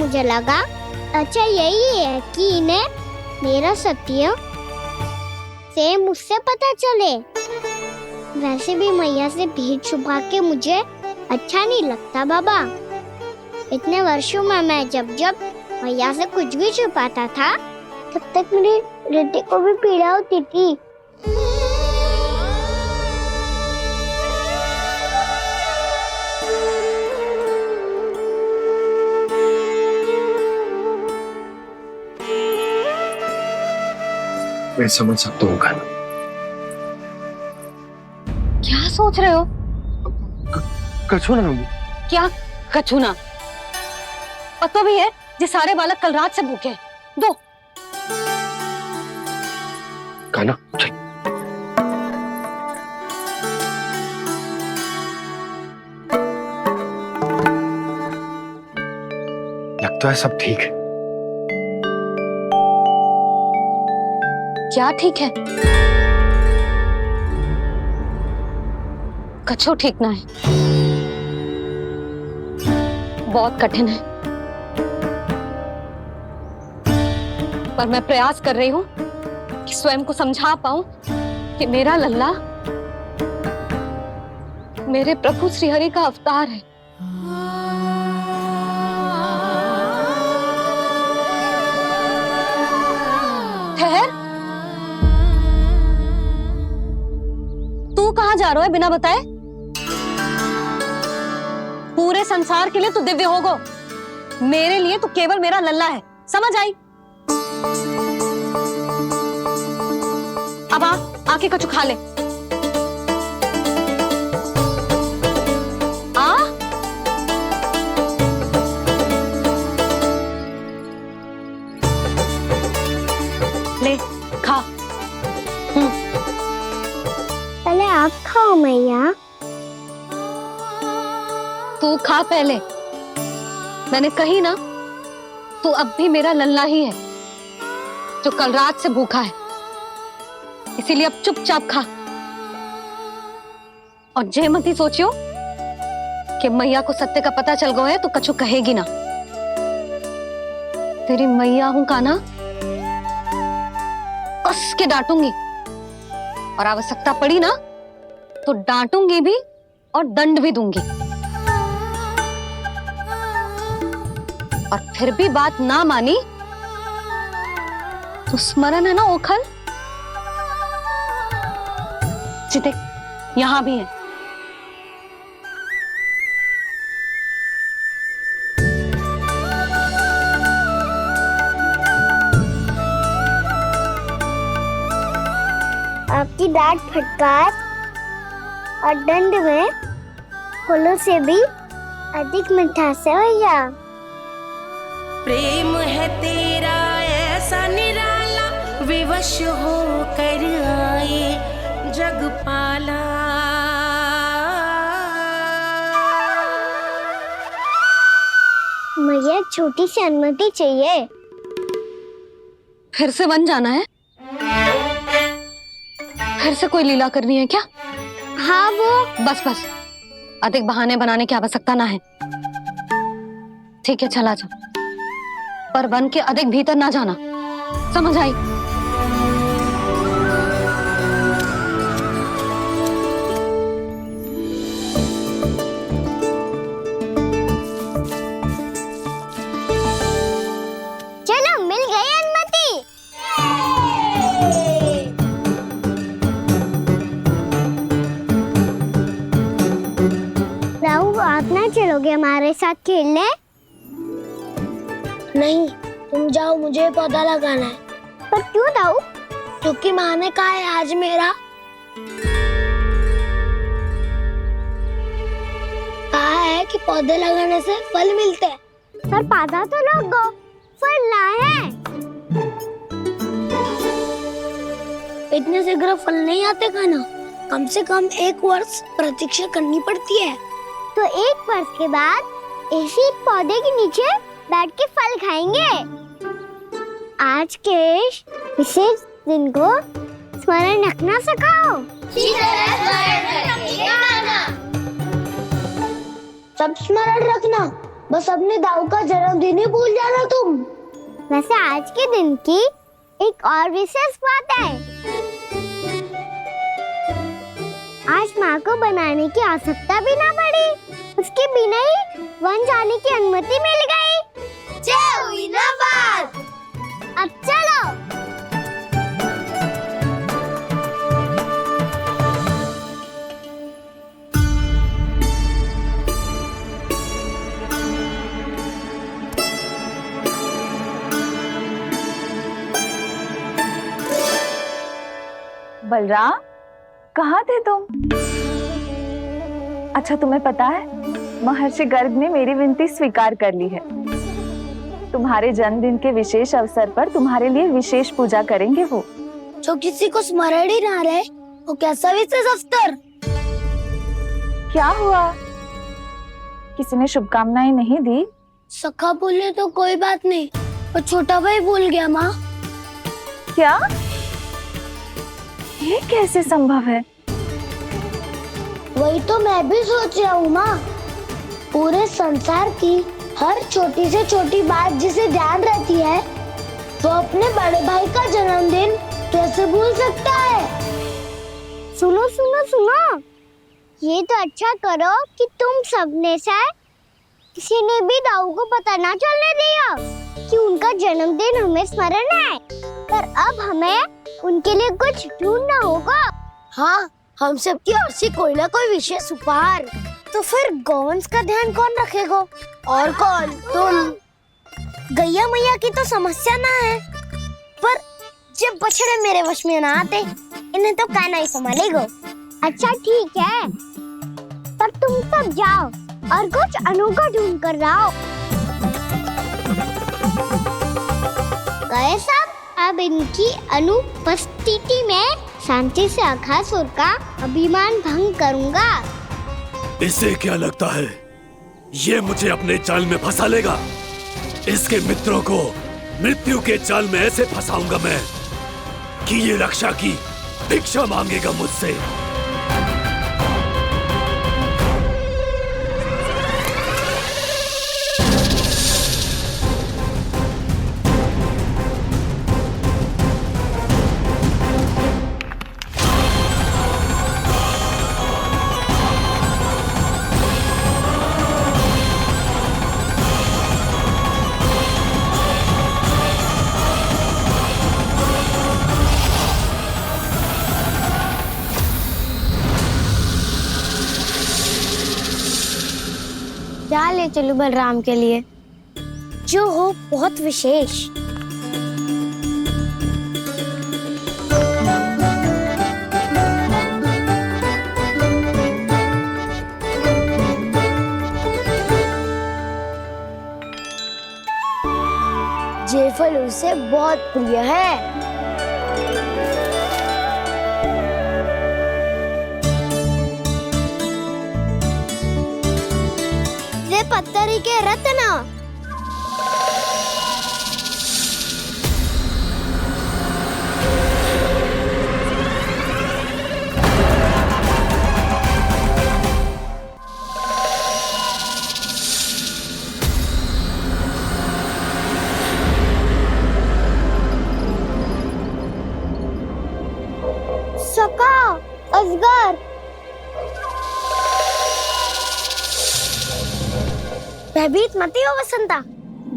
मुझे लगा अच्छा यही है कि इन्हें मेरा सत्य से मुझसे पता चले। वैसे भी मैया से भेद छुपा के मुझे अच्छा नहीं लगता बाबा। इतने वर्षों में मैं जब जब मैया से कुछ भी छुपाता था तब तक मेरी हृदय को भी पीड़ा होती थी। मैं समझ सकता हूँ कान्हा। क्या सोच रहे हो? कछु ना। क्या कछु ना? पता भी है ये सारे बालक कल रात से भूखे हैं। दो कान्हा चल। लगता है सब ठीक है। क्या ठीक है? कछु ठीक ना है। बहुत कठिन है, पर मैं प्रयास कर रही हूं कि स्वयं को समझा पाऊं कि मेरा लल्ला मेरे प्रभु श्रीहरि का अवतार है। ठहर, तू कहां जा रहा है बिना बताए? पूरे संसार के लिए तू दिव्य होगो, मेरे लिए तू केवल मेरा लल्ला है। समझ आई? अब आके कछु खा ले। आ ले खा। पहले आप खाओ मैया। तू खा पहले। मैंने कही ना, तू अब भी मेरा लल्ला ही है जो कल रात से भूखा है। इसीलिए अब चुपचाप खा और जे मत ही सोचियो कि मैया को सत्य का पता चल गया है तो कछु कहेगी ना। तेरी मैया हूं कान्हा, कस के डांटूंगी और आवश्यकता पड़ी ना तो डांटूंगी भी और दंड भी दूंगी। और फिर भी बात ना मानी तो स्मरण है ना ओखल? देख यहां भी है। आपकी डांट फटकार और दंड में फूलों से भी अधिक मिठास है भैया। प्रेम है तेरा ऐसा निराला, विवश होकर आए जगपाला। मुझे छोटी सी अनुमति चाहिए। फिर से वन जाना है? फिर से कोई लीला करनी है क्या? हाँ वो बस बस, अधिक बहाने बनाने की आवश्यकता ना है। ठीक है चला जा, पर वन के अधिक भीतर ना जाना। समझ आई? चलो मिल गई अनुमति। राहु आप ना चलोगे हमारे साथ खेलने? नहीं, तुम जाओ, मुझे पौधा लगाना है। पर क्यों राहु? क्योंकि माँ ने कहा है आज मेरा कहा है कि पौधे लगाने से फल मिलते हैं। पर पौधा तो लगो, फल ना है। इतने शीघ्र फल नहीं आते कान्हा, कम से कम 1 वर्ष प्रतीक्षा करनी पड़ती है। तो 1 वर्ष के बाद इसी पौधे के नीचे बैठ के फल खाएंगे। आज के विशेष दिन को स्मरण रखना सिखाओ। सब स्मरण रखना। बस अपने दाऊ का जन्मदिन ही भूल जाना तुम। वैसे आज के दिन की एक और विशेष बात है। आज माँ को बनाने की आवश्यकता भी ना पड़ी, उसके बिना ही वन जाने की अनुमति मिल गई। जय हुई ना बात। अब चलो। बलराम, कहाँ थे तुम? अच्छा, तुम्हें पता है महर्षि गर्ग ने मेरी विनती स्वीकार कर ली है। तुम्हारे जन्मदिन के विशेष अवसर पर तुम्हारे लिए विशेष पूजा करेंगे वो। जो किसी को स्मरण ही ना रहे, वो कैसा विशेष अवसर? क्या हुआ? किसी ने शुभकामनाएं नहीं दी? सखा बोले तो कोई बात नहीं, पर छोटा भाई भूल गया माँ। क्या? ये कैसे संभव है? वही तो मैं भी सोच रहा हूँ माँ। पूरे संसार की हर छोटी से छोटी बात जिसे ध्यान रहती है, वो अपने बड़े भाई का जन्मदिन कैसे भूल सकता है? सुनो सुनो सुनो, ये तो अच्छा करो कि तुम सबने से किसी ने भी दाऊ को पता ना चलने दिया कि उनका जन्मदिन हमें स्मरण है। पर अब हमें उनके लिए कुछ ढूंढना होगा। हाँ, हम सबकी ओर से कोई ना कोई विशेष उपहार। तो फिर गौंस का ध्यान कौन रखेगा? और कौन? तुम। गैया मैया की तो समस्या ना है, पर जब बछड़े मेरे वश में ना आते, इन्हें तो कान्हा ही संभालेगा। अच्छा ठीक है, पर तुम सब जाओ और कुछ अनोखा ढूंढ कर लाओ। गए सब? अब इनकी अनुपस्थिति में शांति से अघासुर का अभिमान भंग करूंगा। इसे क्या लगता है ये मुझे अपने जाल में फंसा लेगा? इसके मित्रों को मृत्यु के जाल में ऐसे फंसाऊंगा मैं कि ये रक्षा की भिक्षा मांगेगा मुझसे। क्या ले चलूं बलराम के लिए जो हो बहुत विशेष? ये फल उसे बहुत प्रिय है। पत्थरी के रत्न। सका, अजगर। भयभीत मत हो वसंता,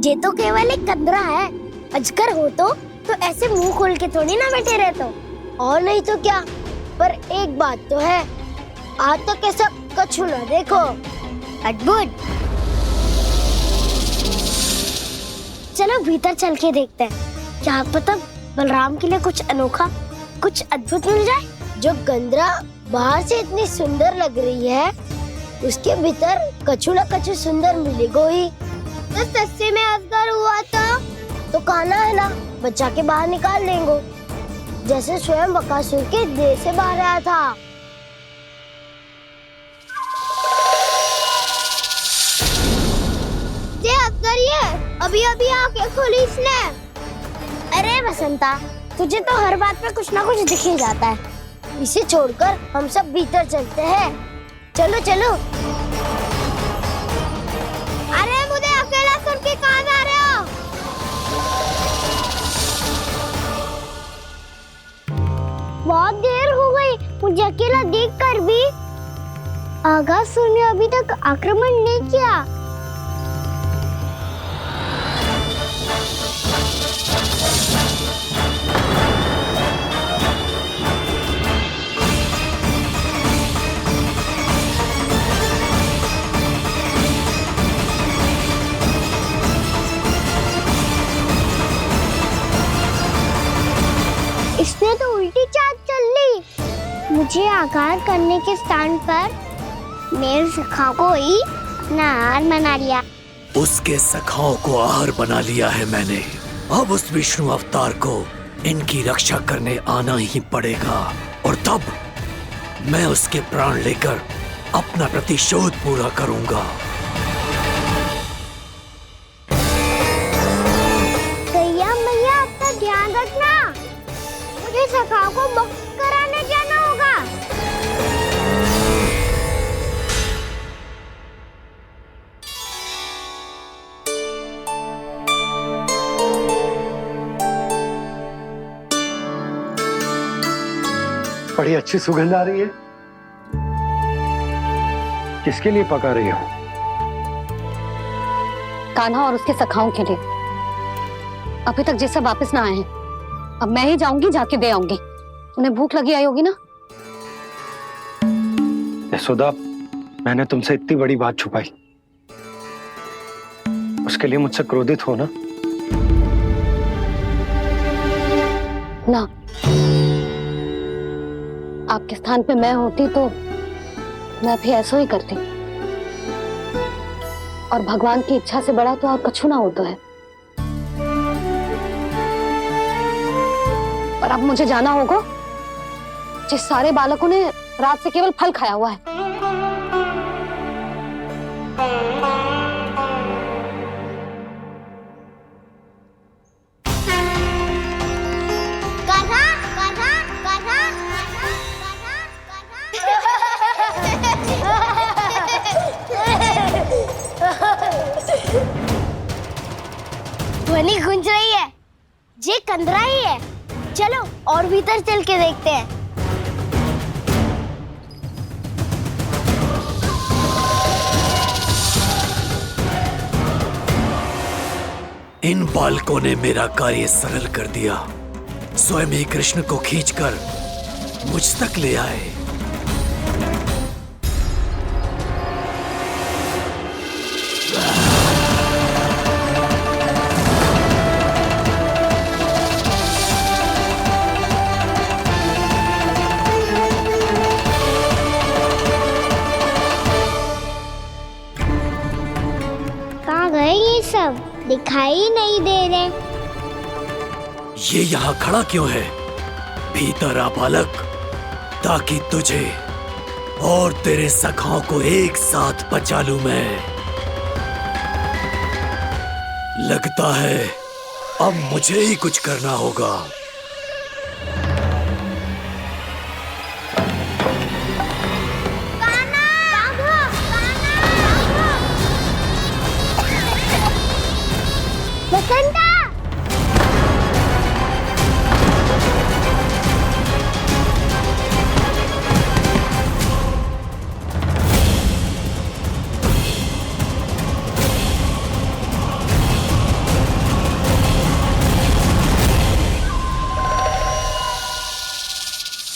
ये तो केवल एक कंदरा है। अजगर हो तो ऐसे मुंह खोल के थोड़ी ना बैठे रहते हो। और नहीं तो क्या, पर एक बात तो है, आज तक ऐसा कछु ना देखो। अद्भुत। चलो भीतर चल के देखते हैं, क्या पता बलराम के लिए कुछ अनोखा, कुछ अद्भुत मिल जाए। जो गंदरा बाहर से इतनी सुंदर लग रही है, उसके भीतर कछु न कछु सुंदर मिलेगा ही। तो सस्ते में अजगर हुआ तो कान्हा है ना, बच्चा के बाहर निकाल देंगे, जैसे स्वयं बकासुर के देह से बाहर आया था। ये अजगर ये अभी अभी आके खोली इसने। अरे वसंता, तुझे तो हर बात में कुछ ना कुछ दिख ही जाता है। इसे छोड़कर हम सब भीतर चलते हैं। चलो चलो। अरे मुझे मुझे अकेला देखकर भी अगासुर ने अभी तक आक्रमण नहीं किया। इसने तो उल्टी चाल चल ली। मुझे आघात करने के स्थान पर मेरे सखा को ही अपना आहार बना लिया। उसके सखाओं को आहार बना लिया है मैंने। अब उस विष्णु अवतार को इनकी रक्षा करने आना ही पड़ेगा, और तब मैं उसके प्राण लेकर अपना प्रतिशोध पूरा करूंगा। गैया मैया, अपना ध्यान रखना। मुझे सखा को मुक्त कराने जाना होगा। बड़ी अच्छी सुगंध आ रही है। किसके लिए पका रही हो? कान्हा और उसके सखाओं के लिए। अभी तक जैसे वापस ना आए हैं, अब मैं ही जाऊंगी, जाके दे आऊंगी। उन्हें भूख लगी आई होगी ना। यशोदा, मैंने तुमसे इतनी बड़ी बात छुपाई, उसके लिए मुझसे क्रोधित हो ना? ना, आपके स्थान पे मैं होती तो मैं भी ऐसा ही करती। और भगवान की इच्छा से बड़ा तो और कछु ना होता है। पर अब मुझे जाना होगा। जिस सारे बालकों ने रात से केवल फल खाया हुआ है। कान्हा, कान्हा, कान्हा, ध्वनि गूंज रही है। ये कंदरा ही है। चलो और भीतर चल के देखते हैं। इन बालकों ने मेरा कार्य सरल कर दिया। स्वयं ही कृष्ण को खींचकर मुझ तक ले आए। कहाँ गए ये सब? दिखाई नहीं दे रहे। ये यहाँ खड़ा क्यों है? भीतर आ बालक, ताकि तुझे और तेरे सखाओं को एक साथ बचा लूं मैं। लगता है अब मुझे ही कुछ करना होगा। बसंता!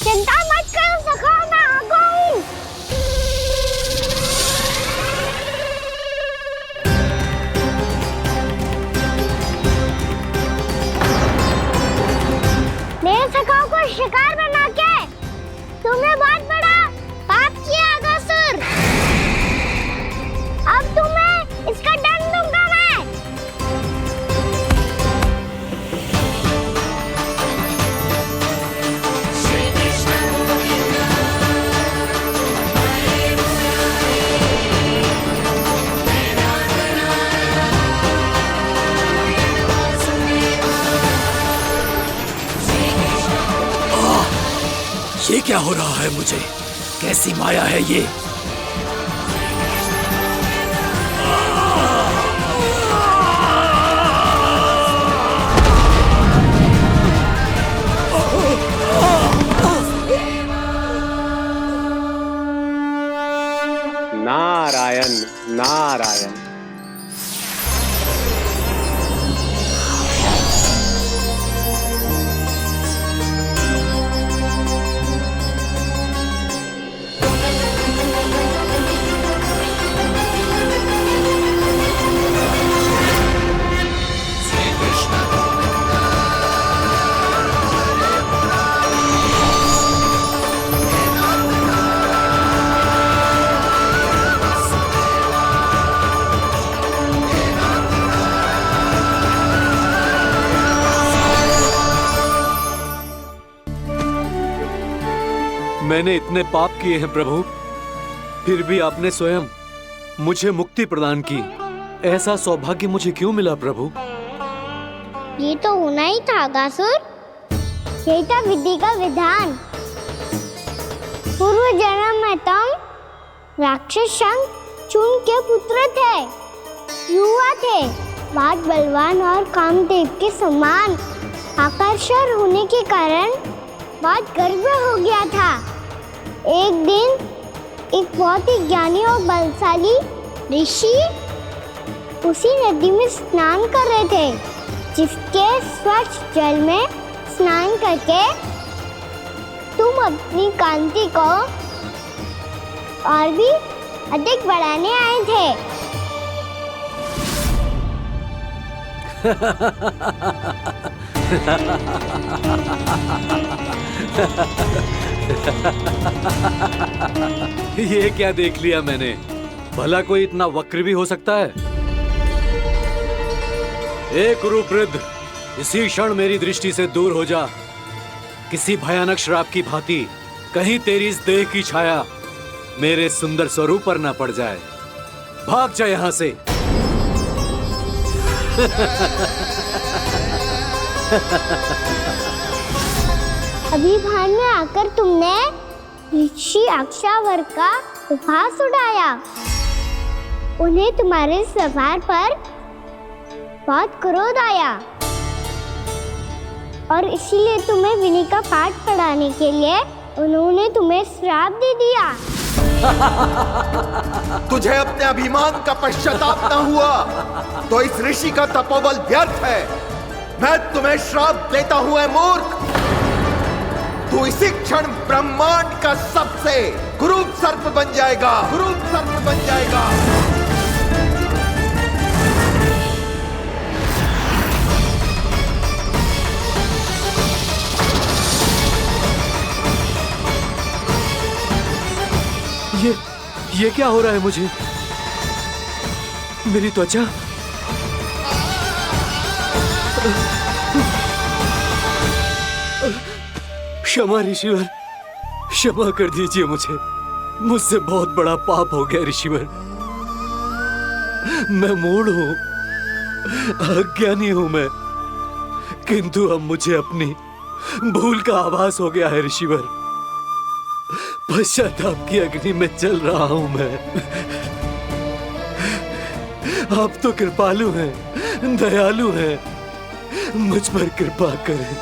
चिंता मत करो सखा, मैं आ गई। मेरे सखाओं को शिकार बना के तुमने बहुत बड़ा पाप किया अगासुर। अब तुम्हें इसका दंड दूंगा मैं। ये क्या हो रहा है मुझे? कैसी माया है ये? मैंने इतने पाप किए हैं प्रभु, फिर भी आपने स्वयं मुझे मुक्ति प्रदान की। ऐसा सौभाग्य मुझे क्यों मिला प्रभु? ये तो होना ही था अगासुर। यही था विधि का विधान। पूर्व जन्म में तुम राक्षस शंखचूड़ के पुत्र थे, युवा थे, बहुत बलवान और कामदेव के समान। आकर्षण होने के कारण बहुत गर्व हो गया था। एक दिन एक बहुत ही ज्ञानी और बलशाली ऋषि उसी नदी में स्नान कर रहे थे, जिसके स्वच्छ जल में स्नान करके तुम अपनी कांति को और भी अधिक बढ़ाने आए थे। ये क्या देख लिया मैंने? भला कोई इतना वक्र भी हो सकता है? एक कुरुवृद्ध, इसी क्षण मेरी दृष्टि से दूर हो जा। किसी भयानक श्राप की भांति कहीं तेरी इस देह की छाया मेरे सुंदर स्वरूप पर न पड़ जाए। भाग जा यहाँ से। अभी भान में आकर तुमने ऋषि अक्षावर का उपहास उड़ाया। उन्हें तुम्हारे व्यवहार पर बहुत क्रोध आया और इसीलिए तुम्हें विनय का पाठ पढ़ाने के लिए उन्होंने तुम्हें श्राप दे दिया। तुझे अपने अभिमान का पश्चाताप न हुआ तो इस ऋषि का तपोबल व्यर्थ है। मैं तुम्हें श्राप देता हूं ऐ मूर्ख। तू इसी क्षण ब्रह्मांड का सबसे कुरूप सर्प बन जाएगा, कुरूप सर्प बन जाएगा। ये क्या हो रहा है मुझे? मेरी त्वचा, क्षमा ऋषिवर, क्षमा कर दीजिए मुझे। मुझसे बहुत बड़ा पाप हो गया ऋषिवर। मैं मूढ़ हूं, अज्ञानी हूं मैं, किंतु अब मुझे अपनी भूल का आभास हो गया है ऋषिवर। पश्चाताप की अग्नि में जल रहा हूं मैं। आप तो कृपालु हैं, दयालु हैं, मुझ पर कृपा करें,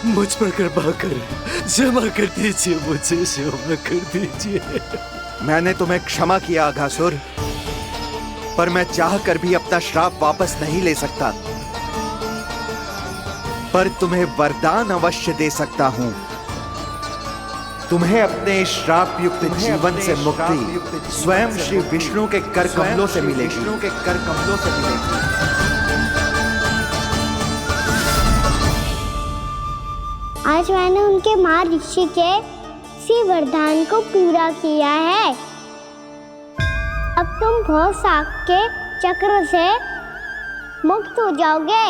मुझ पर कृपा करें। क्षमा कर दीजिए मुझे, क्षमा कर दीजिए। मैंने तुम्हें क्षमा किया अघासुर, पर मैं चाहकर भी अपना श्राप वापस नहीं ले सकता। पर तुम्हें वरदान अवश्य दे सकता हूं। तुम्हें अपने श्राप युक्त जीवन से मुक्ति स्वयं श्री विष्णु के कर कमलों से मिलेगी, विष्णु के कर कमलों से मिलेगी। आज मैंने उनके महर्षि के इसी वरदान को पूरा किया है। अब तुम भव साग के चक्र से मुक्त हो जाओगे।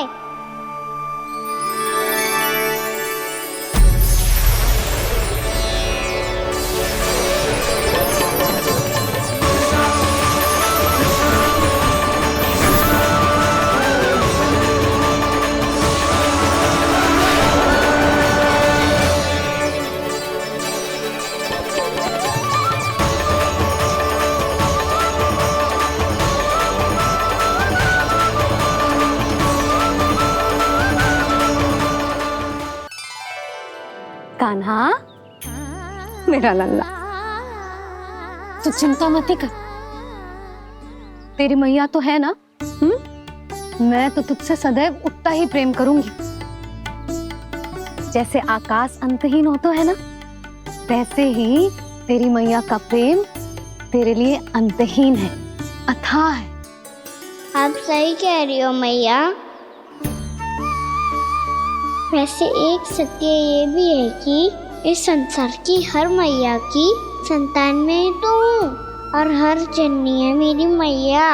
कान्हा, मेरा लल्ला, तू चिंता मत कर। तेरी मैया तो है ना? मैं तो तुझसे सदैव उतना ही प्रेम करूंगी। जैसे आकाश अंतहीन होता है ना, वैसे ही तेरी मैया का प्रेम तेरे लिए अंतहीन है, अथाह है। आप सही कह रही हो मैया। वैसे एक सत्य ये भी है कि इस संसार की हर मैया की संतान में तो हूँ और हर जननी है मेरी मैया।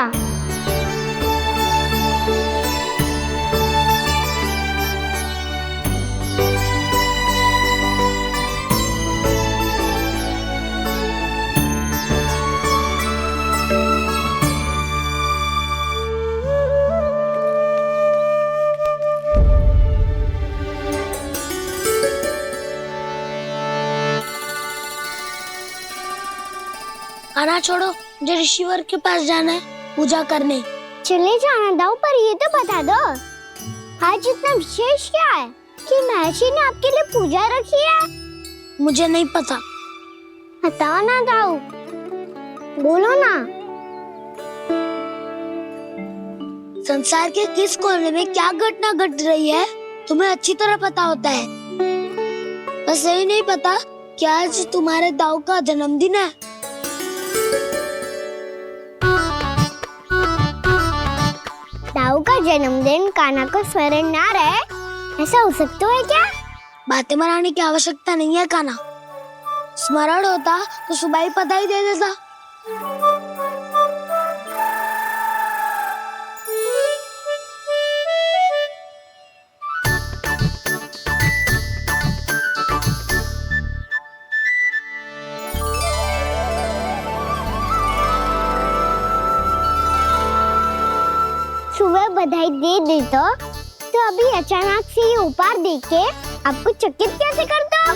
यहाँ छोड़ो, मुझे ऋषिवर के पास जाना है पूजा करने। चले जाना दाऊ, पर ये तो बता दो आज इतना विशेष क्या है कि महर्षि ने आपके लिए पूजा रखी है? मुझे नहीं पता। बताओ ना दाऊ, बोलो ना। संसार के किस कोने में क्या घटना घट रही है तुम्हें अच्छी तरह पता होता है। बस यही नहीं पता कि आज तुम्हारे दाऊ का जन्मदिन है। दाऊ का जन्मदिन कान्हा को स्मरण ना रहे, ऐसा हो सकता है क्या? बातें बनाने की आवश्यकता नहीं है कान्हा। स्मरण होता तो सुबह ही पता ही दे देता। सुबह बधाई दे दी तो अभी अचानक से ये उपहार देख के आपको चकित कैसे करता?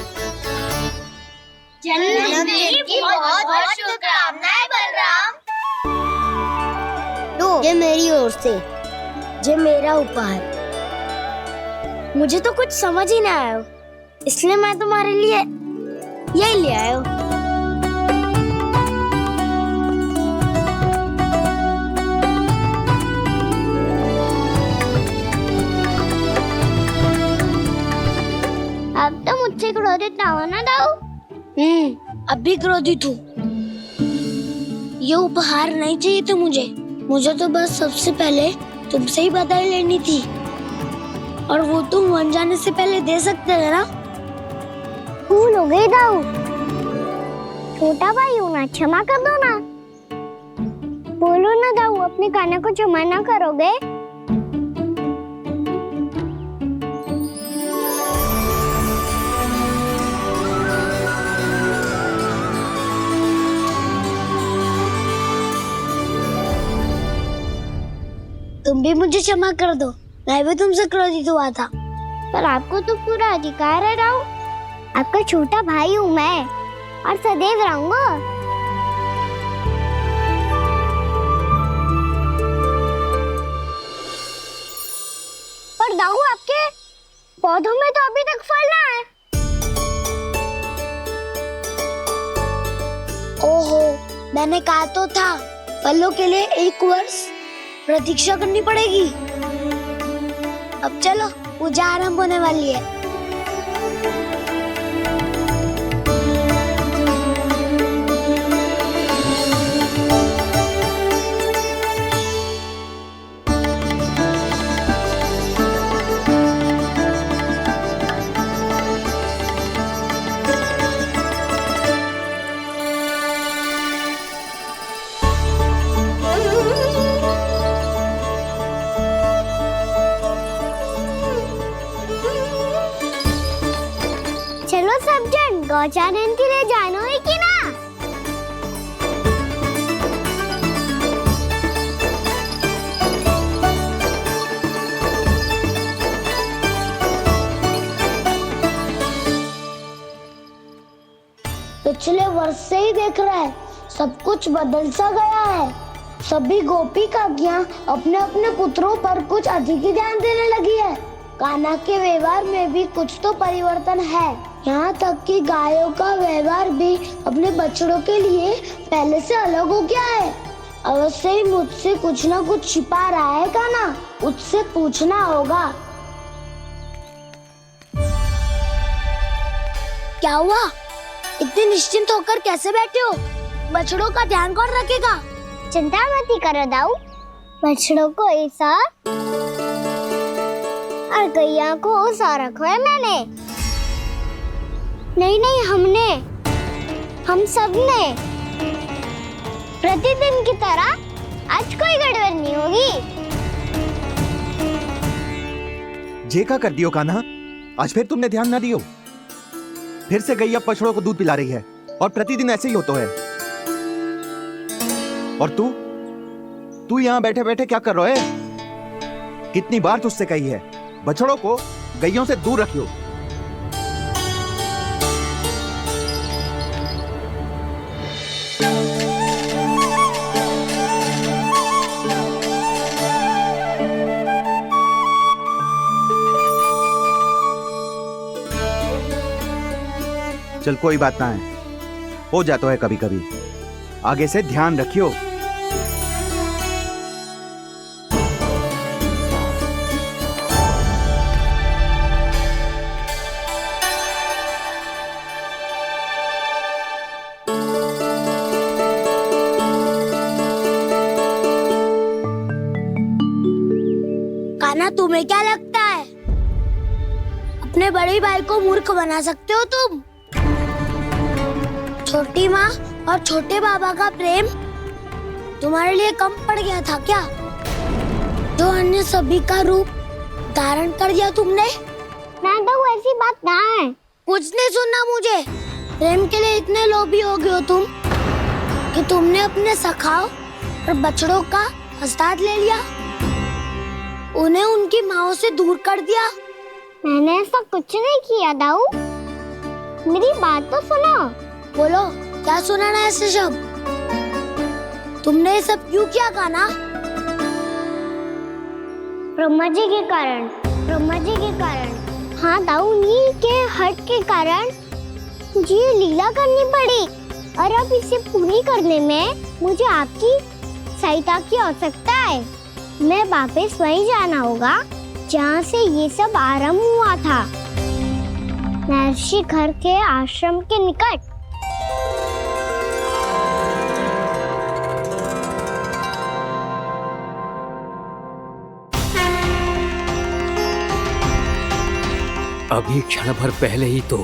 जन्मदिन की बहुत-बहुत शुभकामनाएं बलराम। तो ये मेरी ओर से, ये मेरा उपहार। मुझे तो कुछ समझ ही ना आया, इसलिए मैं तुम्हारे लिए यही ले आया हूँ। अब तो मुझसे क्रोधित ना हो ना दाऊ। अब भी क्रोधित हूँ। ये उपहार नहीं चाहिए था मुझे तो बस सबसे पहले तुमसे ही बधाई लेनी थी, और वो तुम वन जाने से पहले दे सकते थे ना। भूल हो गई दाऊ, छोटा भाई हूँ ना, क्षमा कर दो ना। बोलो ना दाऊ, अपने कान्हा को क्षमा ना करोगे? तुम भी मुझे क्षमा कर दो, मैं भी तुमसे क्रोधित हुआ था। पर आपको तो पूरा अधिकार है दाऊ, आपका छोटा भाई हूँ मैं और सदैव रहूंगा। पर दाऊ, आपके पौधों में तो अभी तक फल ना है। ओहो, मैंने कहा तो था फलों के लिए 1 वर्ष प्रतीक्षा करनी पड़ेगी। अब चलो, पूजा आरंभ होने वाली है। चलो सब जन गौचारण के लिए जानो है कि ना? पिछले वर्ष से ही देख रहा है, सब कुछ बदल सा गया है। सभी गोपी काकियां अपने अपने पुत्रों पर कुछ अधिक ही ध्यान देने लगी है। कान्हा के व्यवहार में भी कुछ तो परिवर्तन है। यहाँ तक कि गायों का व्यवहार भी अपने बछड़ों के लिए पहले से अलग हो गया है। अवश्य ही मुझसे कुछ ना कुछ छिपा रहा है कान्हा, उससे पूछना होगा। क्या हुआ? इतने निश्चिंत होकर कैसे बैठे हो? बछड़ों का ध्यान कौन रखेगा? चिंता मत करो दाऊ, बछड़ों को ऐसा और गैया को ऐसा रखा है मैंने। नहीं, हम सब ने प्रतिदिन की तरह आज कोई गड़बड़ नहीं होगी। जे का कर दियो कान्हा, आज फिर तुमने ध्यान ना दियो। फिर से गैया बछड़ों को दूध पिला रही है और प्रतिदिन ऐसे ही होता है। और तू यहाँ बैठे बैठे क्या कर रहा है? कितनी बार तुझसे कही है बछड़ों को गैयों से दूर रखियो। चल कोई बात ना है, हो जाता है कभी कभी। आगे से ध्यान रखियो। कान्हा, तुम्हें क्या लगता है अपने बड़े भाई को मूर्ख बना सकते हो तुम? छोटी माँ और छोटे बाबा का प्रेम तुम्हारे लिए कम पड़ गया था क्या, जो अन्य सभी का रूप धारण कर दिया तुमने? ना तो ऐसी बात ना है। कुछ नहीं सुनना मुझे। प्रेम के लिए इतने लोभी हो गए हो तुम कि तुमने अपने सखाओ और बछड़ों का हस्ताक्षर ले लिया, उन्हें उनकी माँओं से दूर कर दिया। मैंने ऐसा कुछ नहीं किया दाऊ, मेरी बात तो सुनो। बोलो, क्या सुनाना है ऐसे शब्द? तुमने ये सब क्यों किया कान्हा? ब्रह्मा जी के कारण, ब्रह्मा जी के कारण। हाँ दाऊ, उन्हीं के हट के कारण मुझे ये लीला करनी पड़ी, और अब इसे पूरी करने में मुझे आपकी सहायता की आवश्यकता है। मैं वापस वहीं जाना होगा जहाँ से ये सब आरंभ हुआ था, महर्षि घर के आश्रम के निकट। अभी क्षण भर पहले ही तो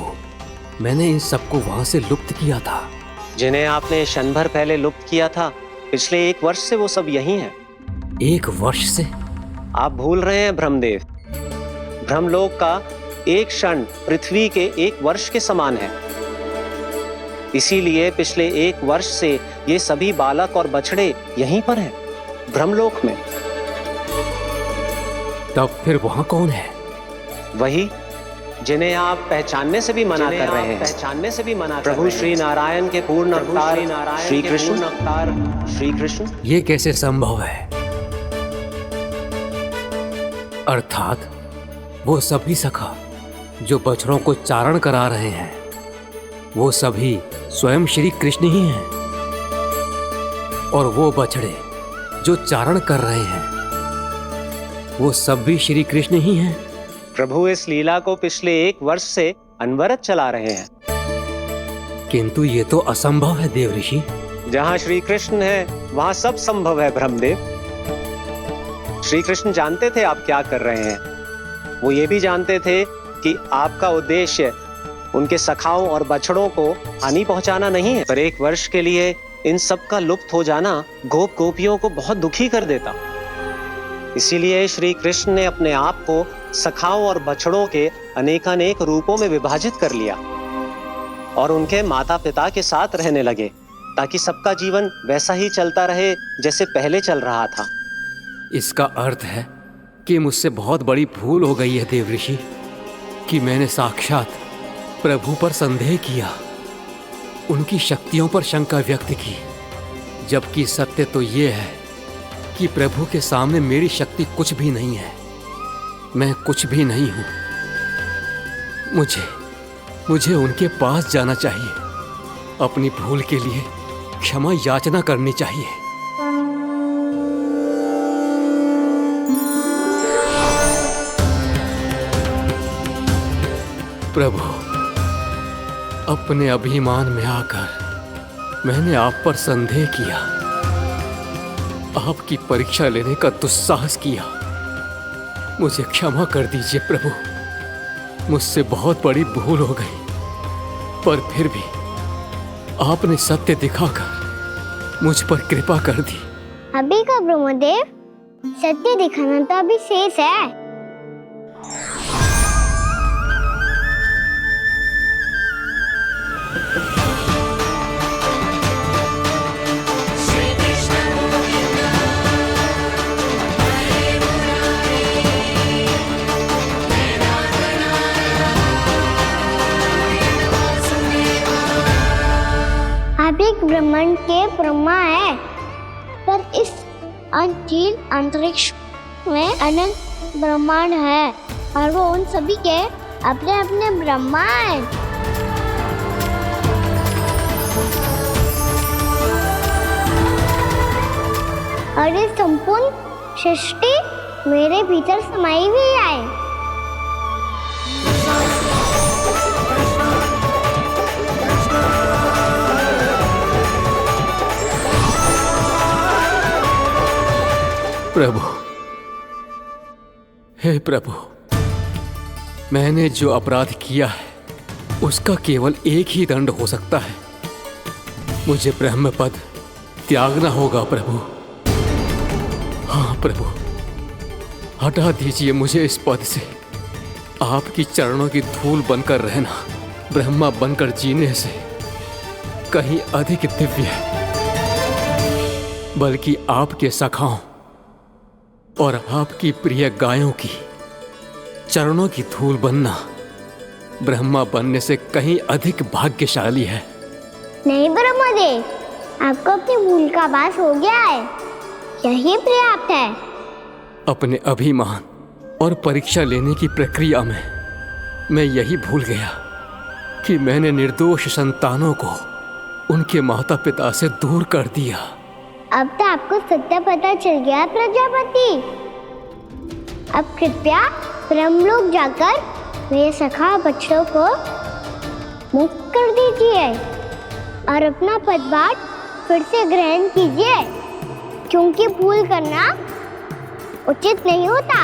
मैंने इन सबको वहां से लुप्त किया था। जिन्हें आपने क्षण भर पहले लुप्त किया था, पिछले 1 वर्ष से वो सब यही हैं। 1 वर्ष से? आप भूल रहे हैं ब्रह्मदेव, ब्रह्मलोक का एक क्षण पृथ्वी के 1 वर्ष के समान है। इसीलिए पिछले 1 वर्ष से ये सभी बालक और बछड़े यहीं पर हैं, ब्रह्मलोक में। तब फिर वहां कौन है? वही जिन्हें आप पहचानने से भी मना कर रहे हैं, पहचानने से भी मना। प्रभु श्री नारायण के पूर्ण अवतार श्री कृष्ण। ये कैसे संभव है? अर्थात वो सभी सखा जो बछड़ों को चारण करा रहे हैं, वो सभी स्वयं श्री कृष्ण ही हैं, और वो बछड़े जो चारण कर रहे हैं, वो सब भी श्री कृष्ण ही हैं। प्रभु इस लीला को पिछले 1 वर्ष से अनवरत चला रहे हैं। किंतु ये तो असंभव है देव ऋषि। जहाँ श्री कृष्ण है वहाँ सब संभव है ब्रह्मदेव। श्री कृष्ण जानते थे आप क्या कर रहे हैं। वो ये भी जानते थे कि आपका उद्देश्य उनके सखाओं और बछड़ों को हानि पहुंचाना नहीं है, पर 1 वर्ष के लिए इन सब का लुप्त हो जाना गोप गोपियों को बहुत दुखी कर देता। इसीलिए श्री कृष्ण ने अपने आप को सखाओं और बछड़ों के अनेकानेक रूपों में विभाजित कर लिया और उनके माता पिता के साथ रहने लगे, ताकि सबका जीवन वैसा ही चलता रहे जैसे पहले चल रहा था। इसका अर्थ है कि मुझसे बहुत बड़ी भूल हो गई है देव ऋषि, कि मैंने साक्षात प्रभु पर संदेह किया, उनकी शक्तियों पर शंका व्यक्त की, जबकि सत्य तो ये है कि प्रभु के सामने मेरी शक्ति कुछ भी नहीं है, मैं कुछ भी नहीं हूं। मुझे उनके पास जाना चाहिए, अपनी भूल के लिए क्षमा याचना करनी चाहिए। प्रभु, अपने अभिमान में आकर मैंने आप पर संदेह किया, आपकी परीक्षा लेने का दुस्साहस किया। मुझे क्षमा कर दीजिए प्रभु, मुझसे बहुत बड़ी भूल हो गई, पर फिर भी आपने सत्य दिखाकर मुझ पर कृपा कर दी। अभी का ब्रह्मदेव, सत्य दिखाना तो अभी शेष है। आप एक ब्रह्मांड के ब्रह्मा है, पर इस अनंत अंतरिक्ष में अनंत ब्रह्मांड है और वो उन सभी के अपने अपने ब्रह्मा है। और ये संपूर्ण सृष्टि मेरे भीतर समाई हुई है। प्रभु, हे प्रभु, मैंने जो अपराध किया है उसका केवल एक ही दंड हो सकता है। मुझे ब्रह्म पद त्यागना होगा प्रभु। हाँ प्रभु, हटा दीजिए मुझे इस पद से। आपकी चरणों की धूल बनकर रहना ब्रह्मा बनकर जीने से कहीं अधिक दिव्य है। बल्कि आपके सखाओं और आपकी प्रिय गायों की चरणों की धूल बनना ब्रह्मा बनने से कहीं अधिक भाग्यशाली है। नहीं ब्रह्मदेव, आपको अपनी भूल का आभास हो गया है, यही पर्याप्त है। अपने अभिमान और परीक्षा लेने की प्रक्रिया में मैं यही भूल गया कि मैंने निर्दोष संतानों को उनके माता पिता से दूर कर दिया। अब तो आपको सत्य पता चल गया प्रजापति। अब कृपया ब्रह्मलोक जाकर मेरे सखा बच्चों को मुक्त कर दीजिए और अपना पदभार फिर से ग्रहण कीजिए, क्योंकि भूल करना उचित नहीं होता।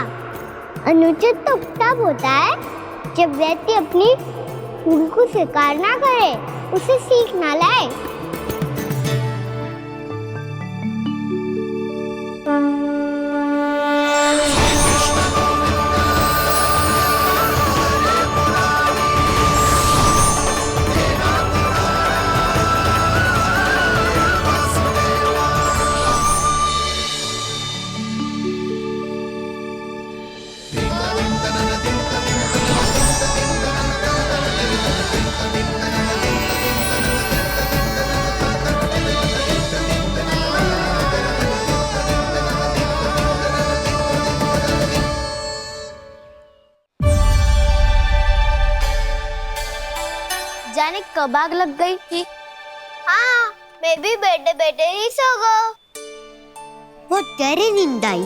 अनुचित तो तब होता है जब व्यक्ति अपनी भूल को स्वीकार ना करे, उसे सीख ना लाए। जाने कब आग लग गई थी। हाँ, मैं भी बैठे बैठे ही सो गया। वो तेरी नींद आई।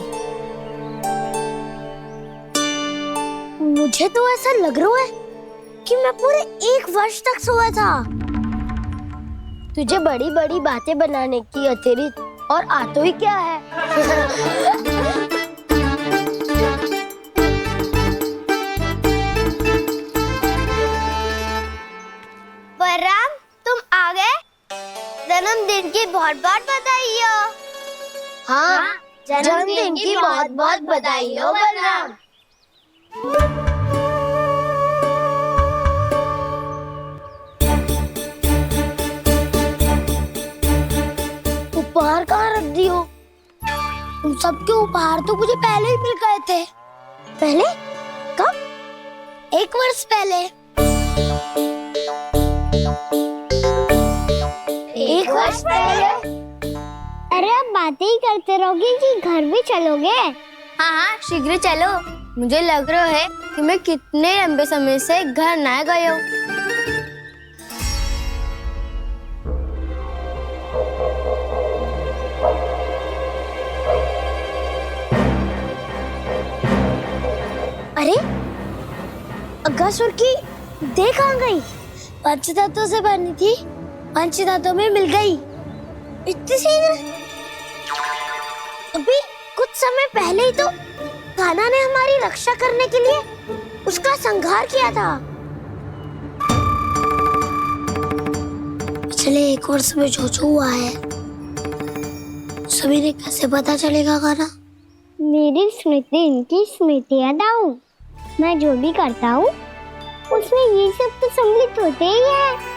मुझे तो ऐसा लग रहा है कि मैं पूरे 1 वर्ष तक सोया था। तुझे बड़ी बड़ी बातें बनाने की अतिरिक्त और आता ही क्या है। बलराम, तुम आ गए? जन्मदिन की बहुत बहुत बधाई हो। हाँ, जन्मदिन की बहुत बहुत बधाई हो बलराम। उपहार कहाँ रख दी हो? तुम सबके उपहार तो मुझे पहले ही मिल गए थे। पहले? कब? 1 वर्ष पहले। 1 वर्ष पहले? अरे अब बातें ही करते रहोगे कि घर भी चलोगे? हाँ हाँ, शीघ्र चलो। मुझे लग रहा है कि मैं कितने लंबे समय से घर ना गए हूँ। अरे, अगासुर की देह कहाँ गई? पंचतत्वों से बनी थी, पंचतत्वों में मिल गई। इतनी शीघ्र? अभी कुछ समय पहले ही तो कान्हा ने हमारी रक्षा करने के लिए उसका संहार किया था। पिछले 1 वर्ष में जो जो हुआ है सभी ने कैसे पता चलेगा कान्हा? मेरी स्मृति इनकी स्मृति अदाऊं। मैं जो भी करता हूँ उसमें ये सब तो सम्मिलित होते ही है।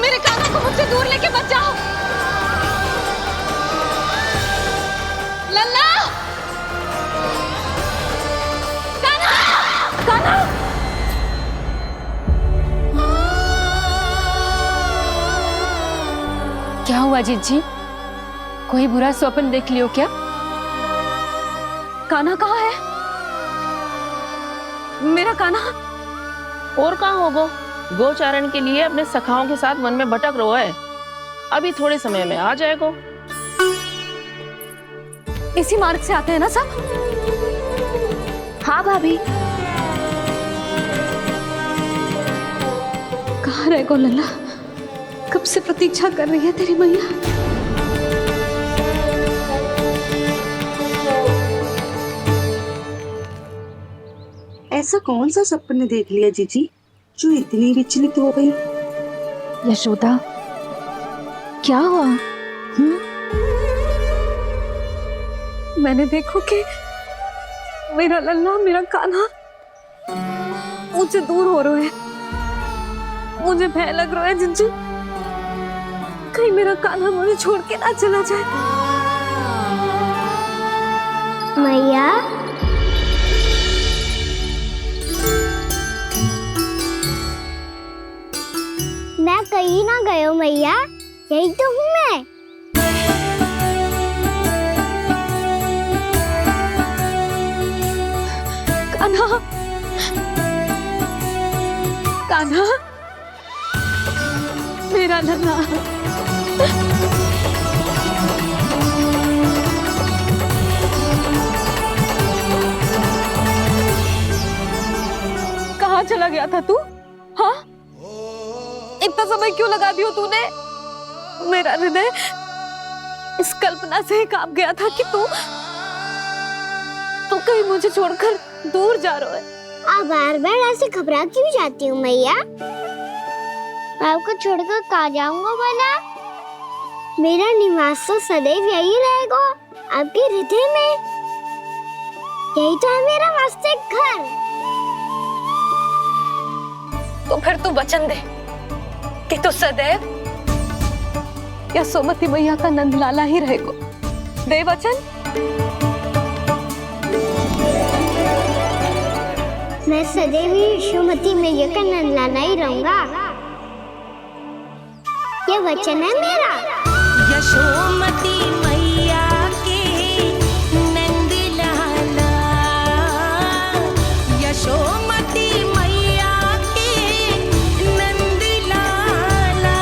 मेरे कान्हा को मुझसे दूर लेके मत जाओ। लल्ला, कान्हा, कान्हा। क्या हुआ जीजी? कोई बुरा स्वप्न देख लियो क्या? कान्हा कहाँ है? मेरा कान्हा? और कहाँ होगो? गोचारण के लिए अपने सखाओं के साथ वन में भटक रहा है। अभी थोड़े समय में आ जाएगा। इसी मार्ग से आते हैं ना सब? हाँ भाभी। कहाँ रह गो लल्ला? कब से प्रतीक्षा कर रही है तेरी मैया। ऐसा कौन सा सपने देख लिया जीजी जो इतनी विचलित हो गई? यशोदा, क्या हुआ? मैंने देखो कि मेरा लल्ला, मेरा कान्हा मुझसे दूर हो रहे हैं। मुझे भय लग रहा है जिज्जू, कहीं मेरा कान्हा मुझे छोड़ के ना चला जाए। मैया, मैं कहीं ना गयो मैया, यही तो हूँ मैं। कान्हा, कान्हा, मेरा लल्ला। कहाँ चला गया था तू? हाँ, इतना समय क्यों लगा दियो तूने? मेरा हृदय इस कल्पना से ही कांप गया था कि तू कहीं मुझे छोड़कर दूर जा रहा है। आप बार बार ऐसे घबरा क्यों जाती हूँ मैया? आपको छोड़कर कहाँ जाऊंगा भला? मेरा निवास तो सदैव यही रहेगा, आपके हृदय में। यही तो है मेरा वास्तविक घर। तो फिर तू वचन दे कि तू सदैव या सोमती मैया का नंदलाला ही रहेगा। दे वचन। मैं सदैव यशोमती मैया का नंदलाला ही रहूंगा। ये वचन है मेरा। यशोमती मैया के नंद लाला, यशोमती मैया के नंद लाला,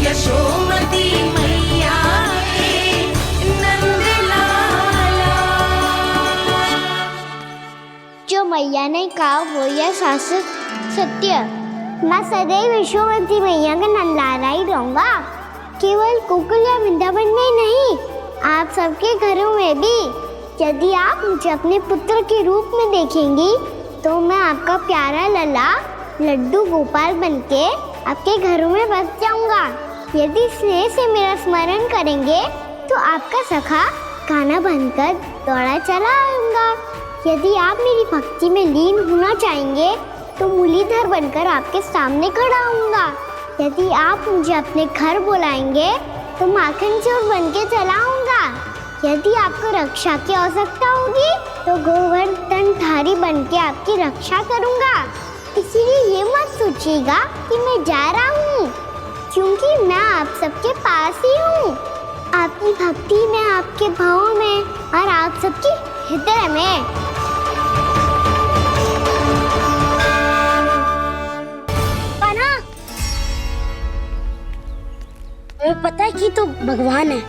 यशोमती मैया के नंद लाला। जो मैया ने कहा वो यह शाश्वत सत्य। मैं सदैव यशोमती मैया का नंदलाला ही रहूंगा। केवल गोकुल या वृंदावन में नहीं, आप सबके घरों में भी। यदि आप मुझे अपने पुत्र के रूप में देखेंगी तो मैं आपका प्यारा लल्ला लड्डू गोपाल बनके आपके घरों में बस जाऊंगा। यदि स्नेह से मेरा स्मरण करेंगे तो आपका सखा कान्हा बनकर दौड़ा चला आऊंगा। यदि आप मेरी भक्ति में लीन होना चाहेंगे तो मुरलीधर बनकर आपके सामने खड़ा होऊंगा। यदि आप मुझे अपने घर बुलाएंगे तो माखन चोर बनके चला आऊंगा। यदि आपको रक्षा की आवश्यकता होगी तो गोवर्धनधारी बनके आपकी रक्षा करूंगा। इसीलिए ये मत सोचिएगा कि मैं जा रहा हूँ, क्योंकि मैं आप सबके पास ही हूँ। आपकी भक्ति में, आपके भावों में और आप सबके हृदय में। तुम्हें पता है कि तू भगवान है,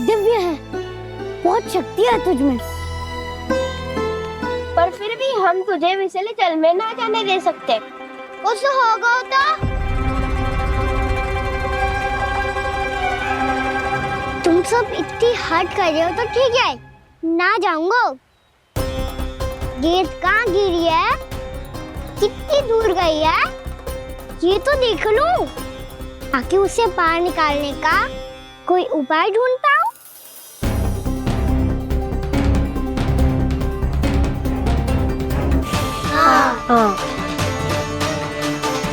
दिव्य है, बहुत शक्ति है तुझ में, पर फिर भी हम तुझे विषैले जल में ना जाने दे सकते। कुछ होगा तो तुम सब इतनी हट कर रहे हो तो ठीक है, ना जाऊंगा। गेट कहाँ गिरी है, कितनी दूर गई है, ये तो देख लूं, ताकि उसे बाहर निकालने का कोई उपाय ढूंढता हूँ। हाँ।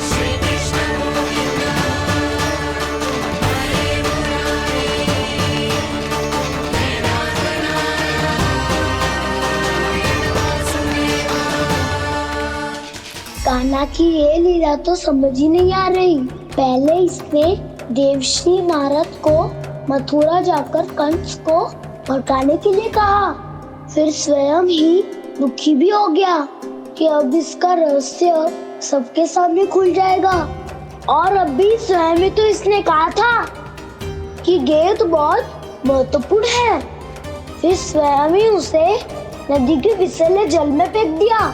श्री कृष्ण गोविंद की ये लीला तो समझ ही नहीं आ रही। पहले इसने देवश्री नारद को मथुरा जाकर कंस को भड़काने के लिए कहा, फिर स्वयं ही दुखी भी हो गया कि अब इसका रहस्य सबके सामने खुल जाएगा। और अभी स्वयं ही तो इसने कहा था कि गेंद बहुत महत्वपूर्ण है, फिर स्वयं ही उसे नदी के विसले जल में फेंक दिया।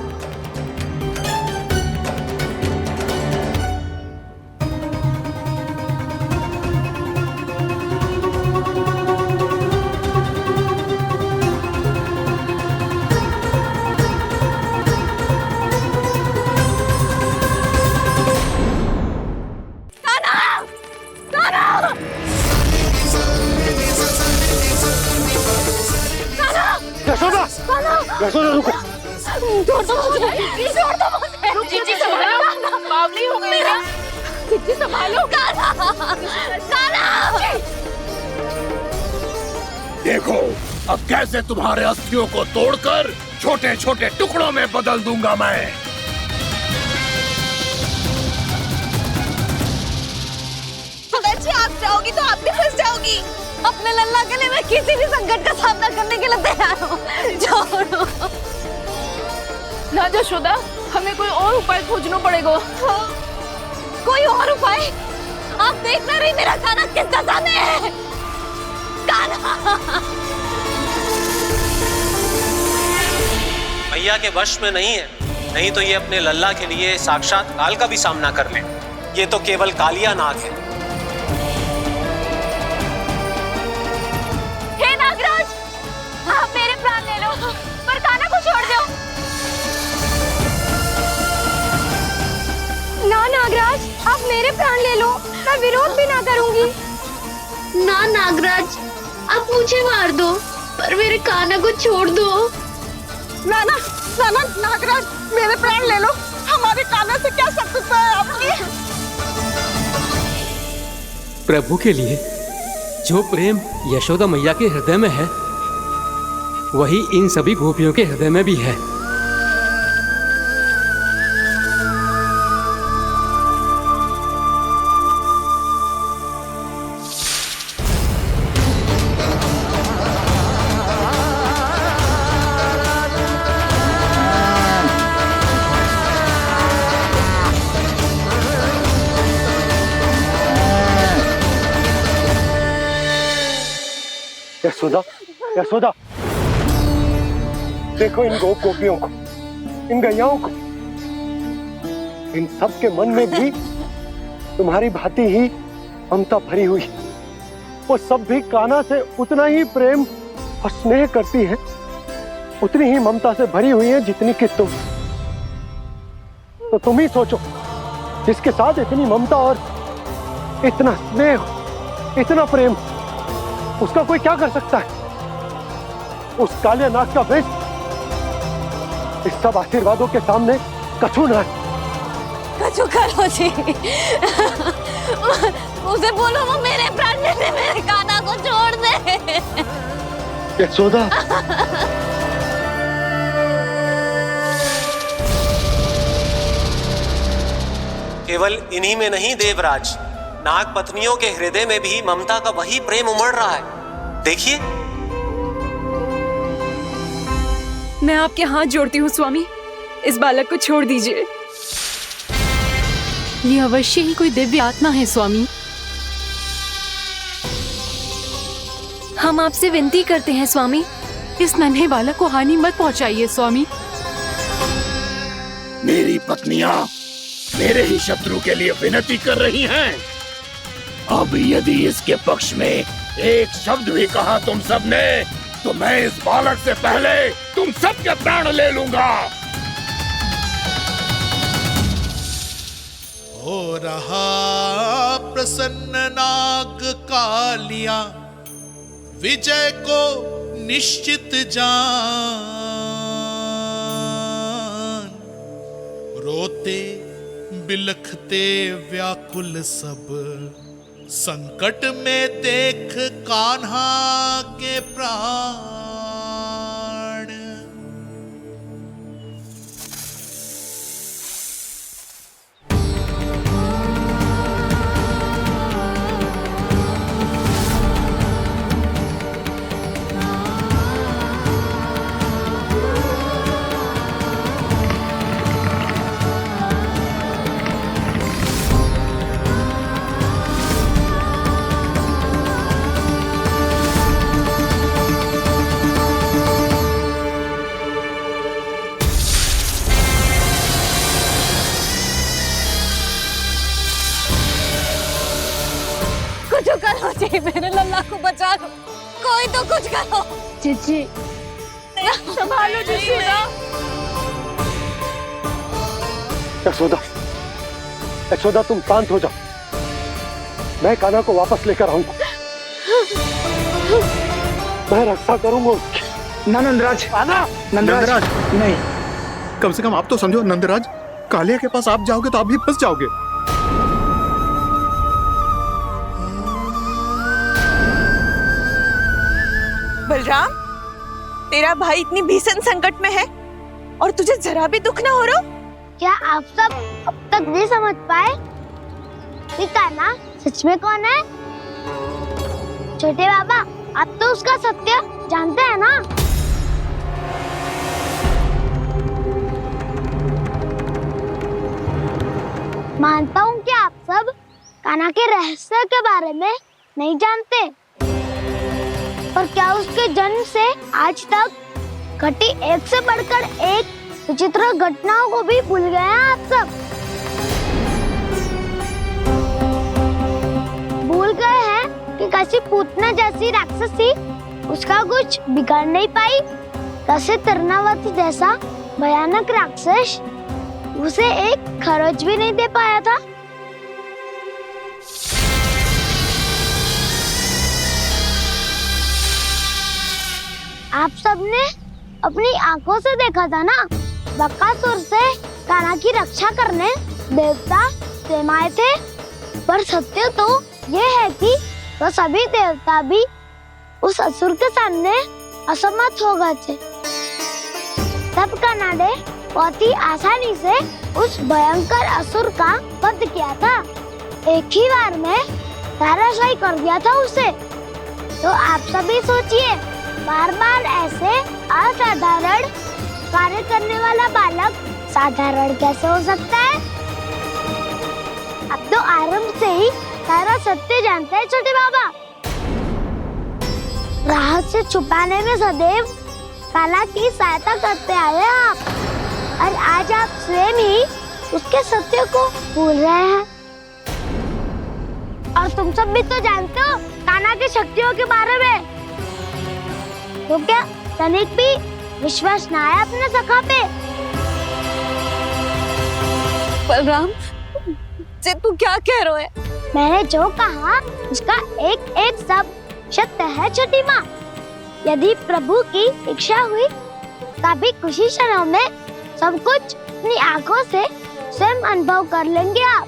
यशोदा, यशोदा रुको। छोड़ दो मुझे, छोड़ दो मुझे। जीजी संभालो, बावली हो गई है। जीजी संभालो। देखो अब कैसे तुम्हारे अस्थियों को तोड़कर छोटे छोटे टुकड़ों में बदल दूंगा मैं। अगर आप जाओगी तो आप भी फंस जाओगी। अपने लल्ला के लिए मैं किसी भी संकट का सामना करने के लिए तैयार हूँ। छोड़ो ना यशोदा, हमें कोई और उपाय खोजना पड़ेगा। कोई और उपाय? आप देख ना रही मेरा काना किस दशा में है। काना मैया के वश में नहीं है, नहीं तो ये अपने लल्ला के लिए साक्षात काल का भी सामना कर ले। ये तो केवल कालिया नाग है। हे नागराज, आप मेरे प्राण ले लो पर काना को छोड़ दो। ना नागराज, आप मेरे प्राण ले लो, मैं विरोध भी ना करूंगी। ना नागराज, आप मुझे मार दो पर मेरे काना को छोड़ दो। ना ना ना ना नागराज, मेरे प्राण ले लो, हमारे काना से क्या शत्रुता है आपकी। प्रभु के लिए जो प्रेम यशोदा मैया के हृदय में है, वही इन सभी गोपियों के हृदय में भी है। यशोदा, यशोदा, देखो इन गोपियों को, इन गैयाओं को, इन सब के मन में भी तुम्हारी भांति ही ममता भरी हुई। वो सब भी कान्हा से उतना ही प्रेम और स्नेह करती है, उतनी ही ममता से भरी हुई है जितनी कि तुम। तो तुम ही सोचो, जिसके साथ इतनी ममता और इतना स्नेह, इतना प्रेम, उसका कोई क्या कर सकता है? उस काले नाग का वेश इस सब आशीर्वादों के सामने कछु न है। कछु करो जी। उसे बोलो वो मेरे प्राण ले ले, मेरे काना को छोड़ दे। यशोदा, केवल इन्हीं में नहीं देवराज, नाग पत्नियों के हृदय में भी ममता का वही प्रेम उमड़ रहा है। देखिए। मैं आपके हाथ जोड़ती हूँ स्वामी, इस बालक को छोड़ दीजिए। ये अवश्य ही कोई दिव्य आत्मा है स्वामी। हम आपसे विनती करते हैं स्वामी, इस नन्हे बालक को हानि मत पहुंचाइए स्वामी। मेरी पत्नियां मेरे ही शत्रु के लिए विनती कर रही हैं। अब यदि इसके पक्ष में एक शब्द भी कहा तुम सबने, तो मैं इस बालक से पहले तुम सबके प्राण ले लूंगा। हो रहा प्रसन्न नाग कालिया, विजय को निश्चित जान। रोते बिलखते व्याकुल सब, संकट में देख कान्हा के प्राण। कुछ करो जी, मेरे लल्ला को बचा लो, कोई तो कुछ करो। जीजी संभालो जीजी ना। यशोदा, यशोदा तुम शांत हो जाओ, मैं कान्हा को वापस लेकर आऊंगा, मैं रक्षा करूंगा उसकी। ना नंदराज, नंदराज नहीं, कम से कम आप तो समझो नंदराज, कालिया के पास आप जाओगे तो आप भी फंस जाओगे। बलराम, तेरा भाई इतनी भीषण संकट में है और तुझे जरा भी दुख ना हो रहा? क्या आप सब अब तक नहीं समझ पाए कि कान्हा सच में कौन है? छोटे बाबा, आप तो उसका सत्य जानते हैं ना? मानता हूँ कि आप सब कान्हा के रहस्य के बारे में नहीं जानते, पर क्या उसके जन्म से आज तक घटी एक से बढ़कर एक विचित्र घटनाओं को भी भूल गए हैं आप सब? भूल गए हैं कि कैसी पूतना जैसी राक्षसी उसका कुछ बिगाड़ नहीं पाई, कैसे तरनावती जैसा भयानक राक्षस उसे एक खरोच भी नहीं दे पाया था। आप सबने अपनी आंखों से देखा था ना, बकासुर से कान्हा की रक्षा करने देवता स्वयं आए थे, पर सत्य तो ये है कि वो सभी देवता भी उस असुर के सामने असमर्थ हो गए थे। तब कान्हा ने बहुत ही आसानी से उस भयंकर असुर का वध किया था, एक ही बार में धराशायी कर दिया था उसे। तो आप सभी सोचिए, बार बार ऐसे असाधारण कार्य करने वाला बालक साधारण कैसे हो सकता है? अब तो आरंभ से ही सारा सत्य जानते हैं छोटे बाबा। रहस्य छुपाने में सदैव कान्हा की सहायता करते आए हैं आप, और आज आप स्वयं ही उसके सत्य को भूल रहे हैं। और तुम सब भी तो जानते हो कान्हा की शक्तियों के बारे में, तो क्या तनिक भी विश्वास न आया अपने सखा पे? बलराम, जे तू क्या कह रहे है? मैंने जो कहा उसका एक एक शब्द सत्य है छोटी माँ। यदि प्रभु की इच्छा हुई तभी कुछ ही क्षणों में सब कुछ अपनी आंखों से स्वयं अनुभव कर लेंगे आप।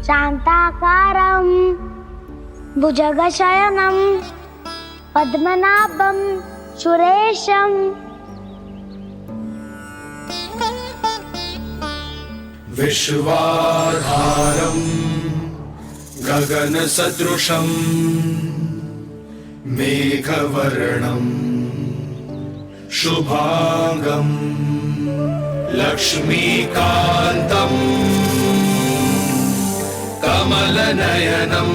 शांताकारं भुजगशयनं पद्मनाभं सुरेशं विश्वाधारं गगनसदृशं मेघवर्णं शुभांगं लक्ष्मीकान्तं कमलनयनं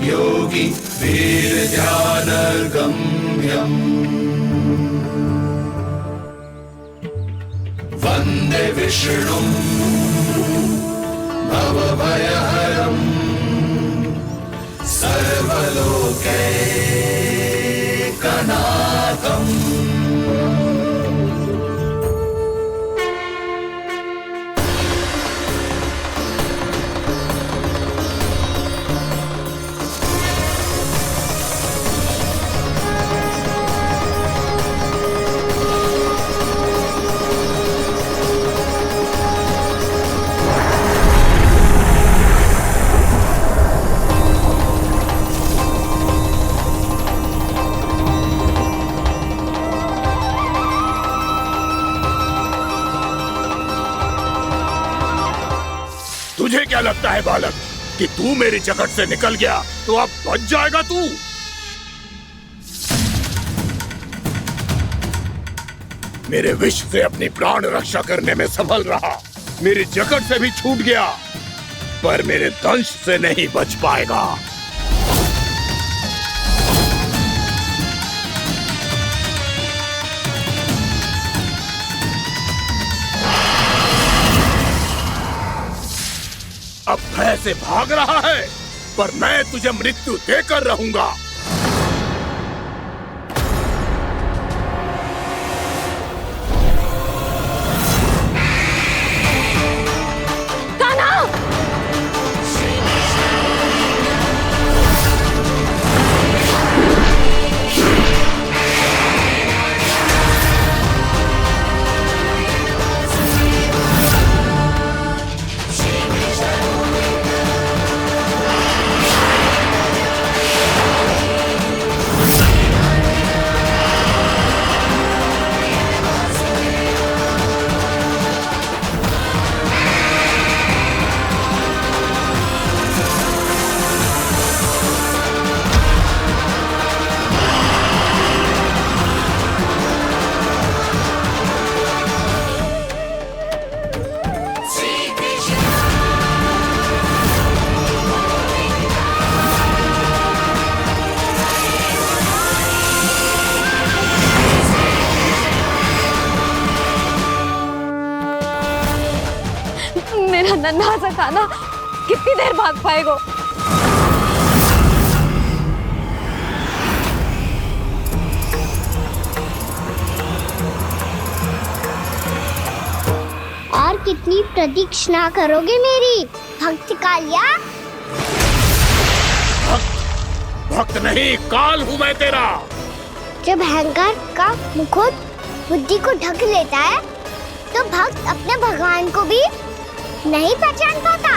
योगी वीरध्यानगम्यम् वन्दे विष्णुं भवभयहरं सर्वलोकैकनाथम्। तुझे क्या लगता है बालक कि तू मेरी जकड़ से निकल गया तो अब बच जाएगा तू? मेरे विष से अपनी प्राण रक्षा करने में सफल रहा, मेरी जकड़ से भी छूट गया, पर मेरे दंश से नहीं बच पाएगा। अब भय से भाग रहा है, पर मैं तुझे मृत्यु देकर रहूंगा। मेरा नन्हा सा कान्हा कितनी देर भाग पाएगा? और कितनी प्रतीक्षा करोगे मेरी भक्त कालिया? भक्त नहीं, काल हूँ मैं तेरा। जब अहंकार का मुकुट बुद्धि को ढक लेता है तो भक्त अपने भगवान को भी नहीं पहचान पाता।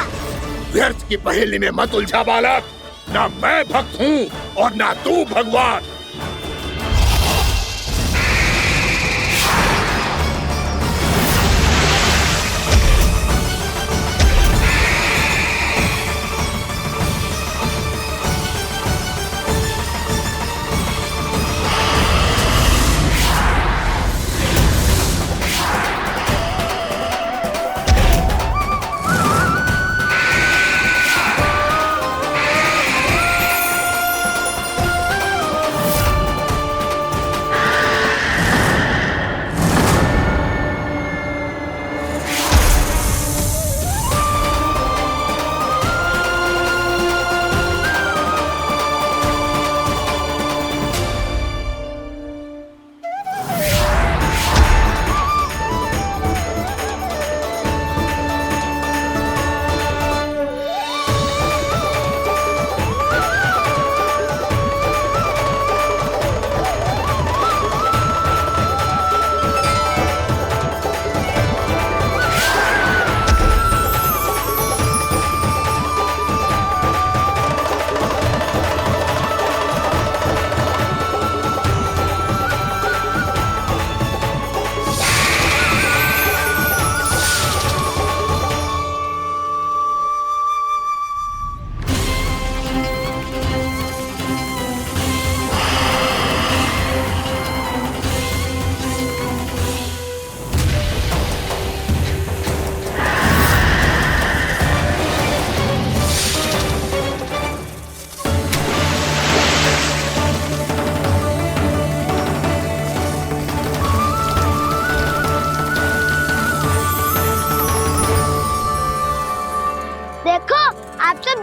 व्यर्थ की पहेली में मत उलझा बालक, ना मैं भक्त हूँ और ना तू भगवान।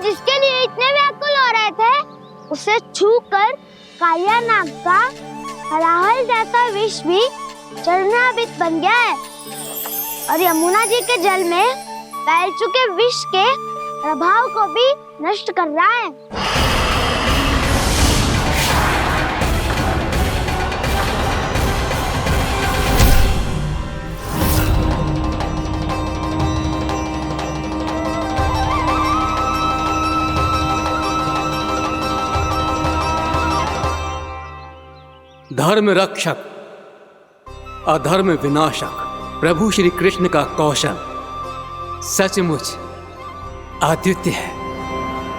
जिसके लिए इतने व्याकुल हो रहे थे, उसे छूकर कालिया नाग का हलाहल जैसा विष भी चरणामृत बन गया है और यमुना जी के जल में फैल चुके विष के प्रभाव को भी नष्ट कर रहा है। धर्म रक्षक अधर्म विनाशक प्रभु श्री कृष्ण का कौशल सचमुच अद्वितीय है।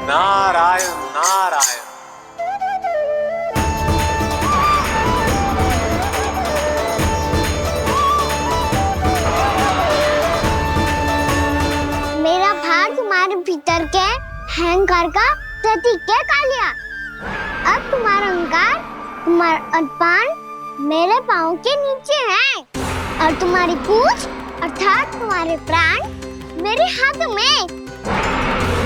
नारायण नारायण। मेरा भार तुम्हारे भीतर के अहंकार का प्रतीक है कालिया। अब तुम्हारा अहंकार, तुम्हारा अनपान मेरे पाँव के नीचे है और तुम्हारी पूंछ अर्थात तुम्हारे प्राण मेरे हाथों में।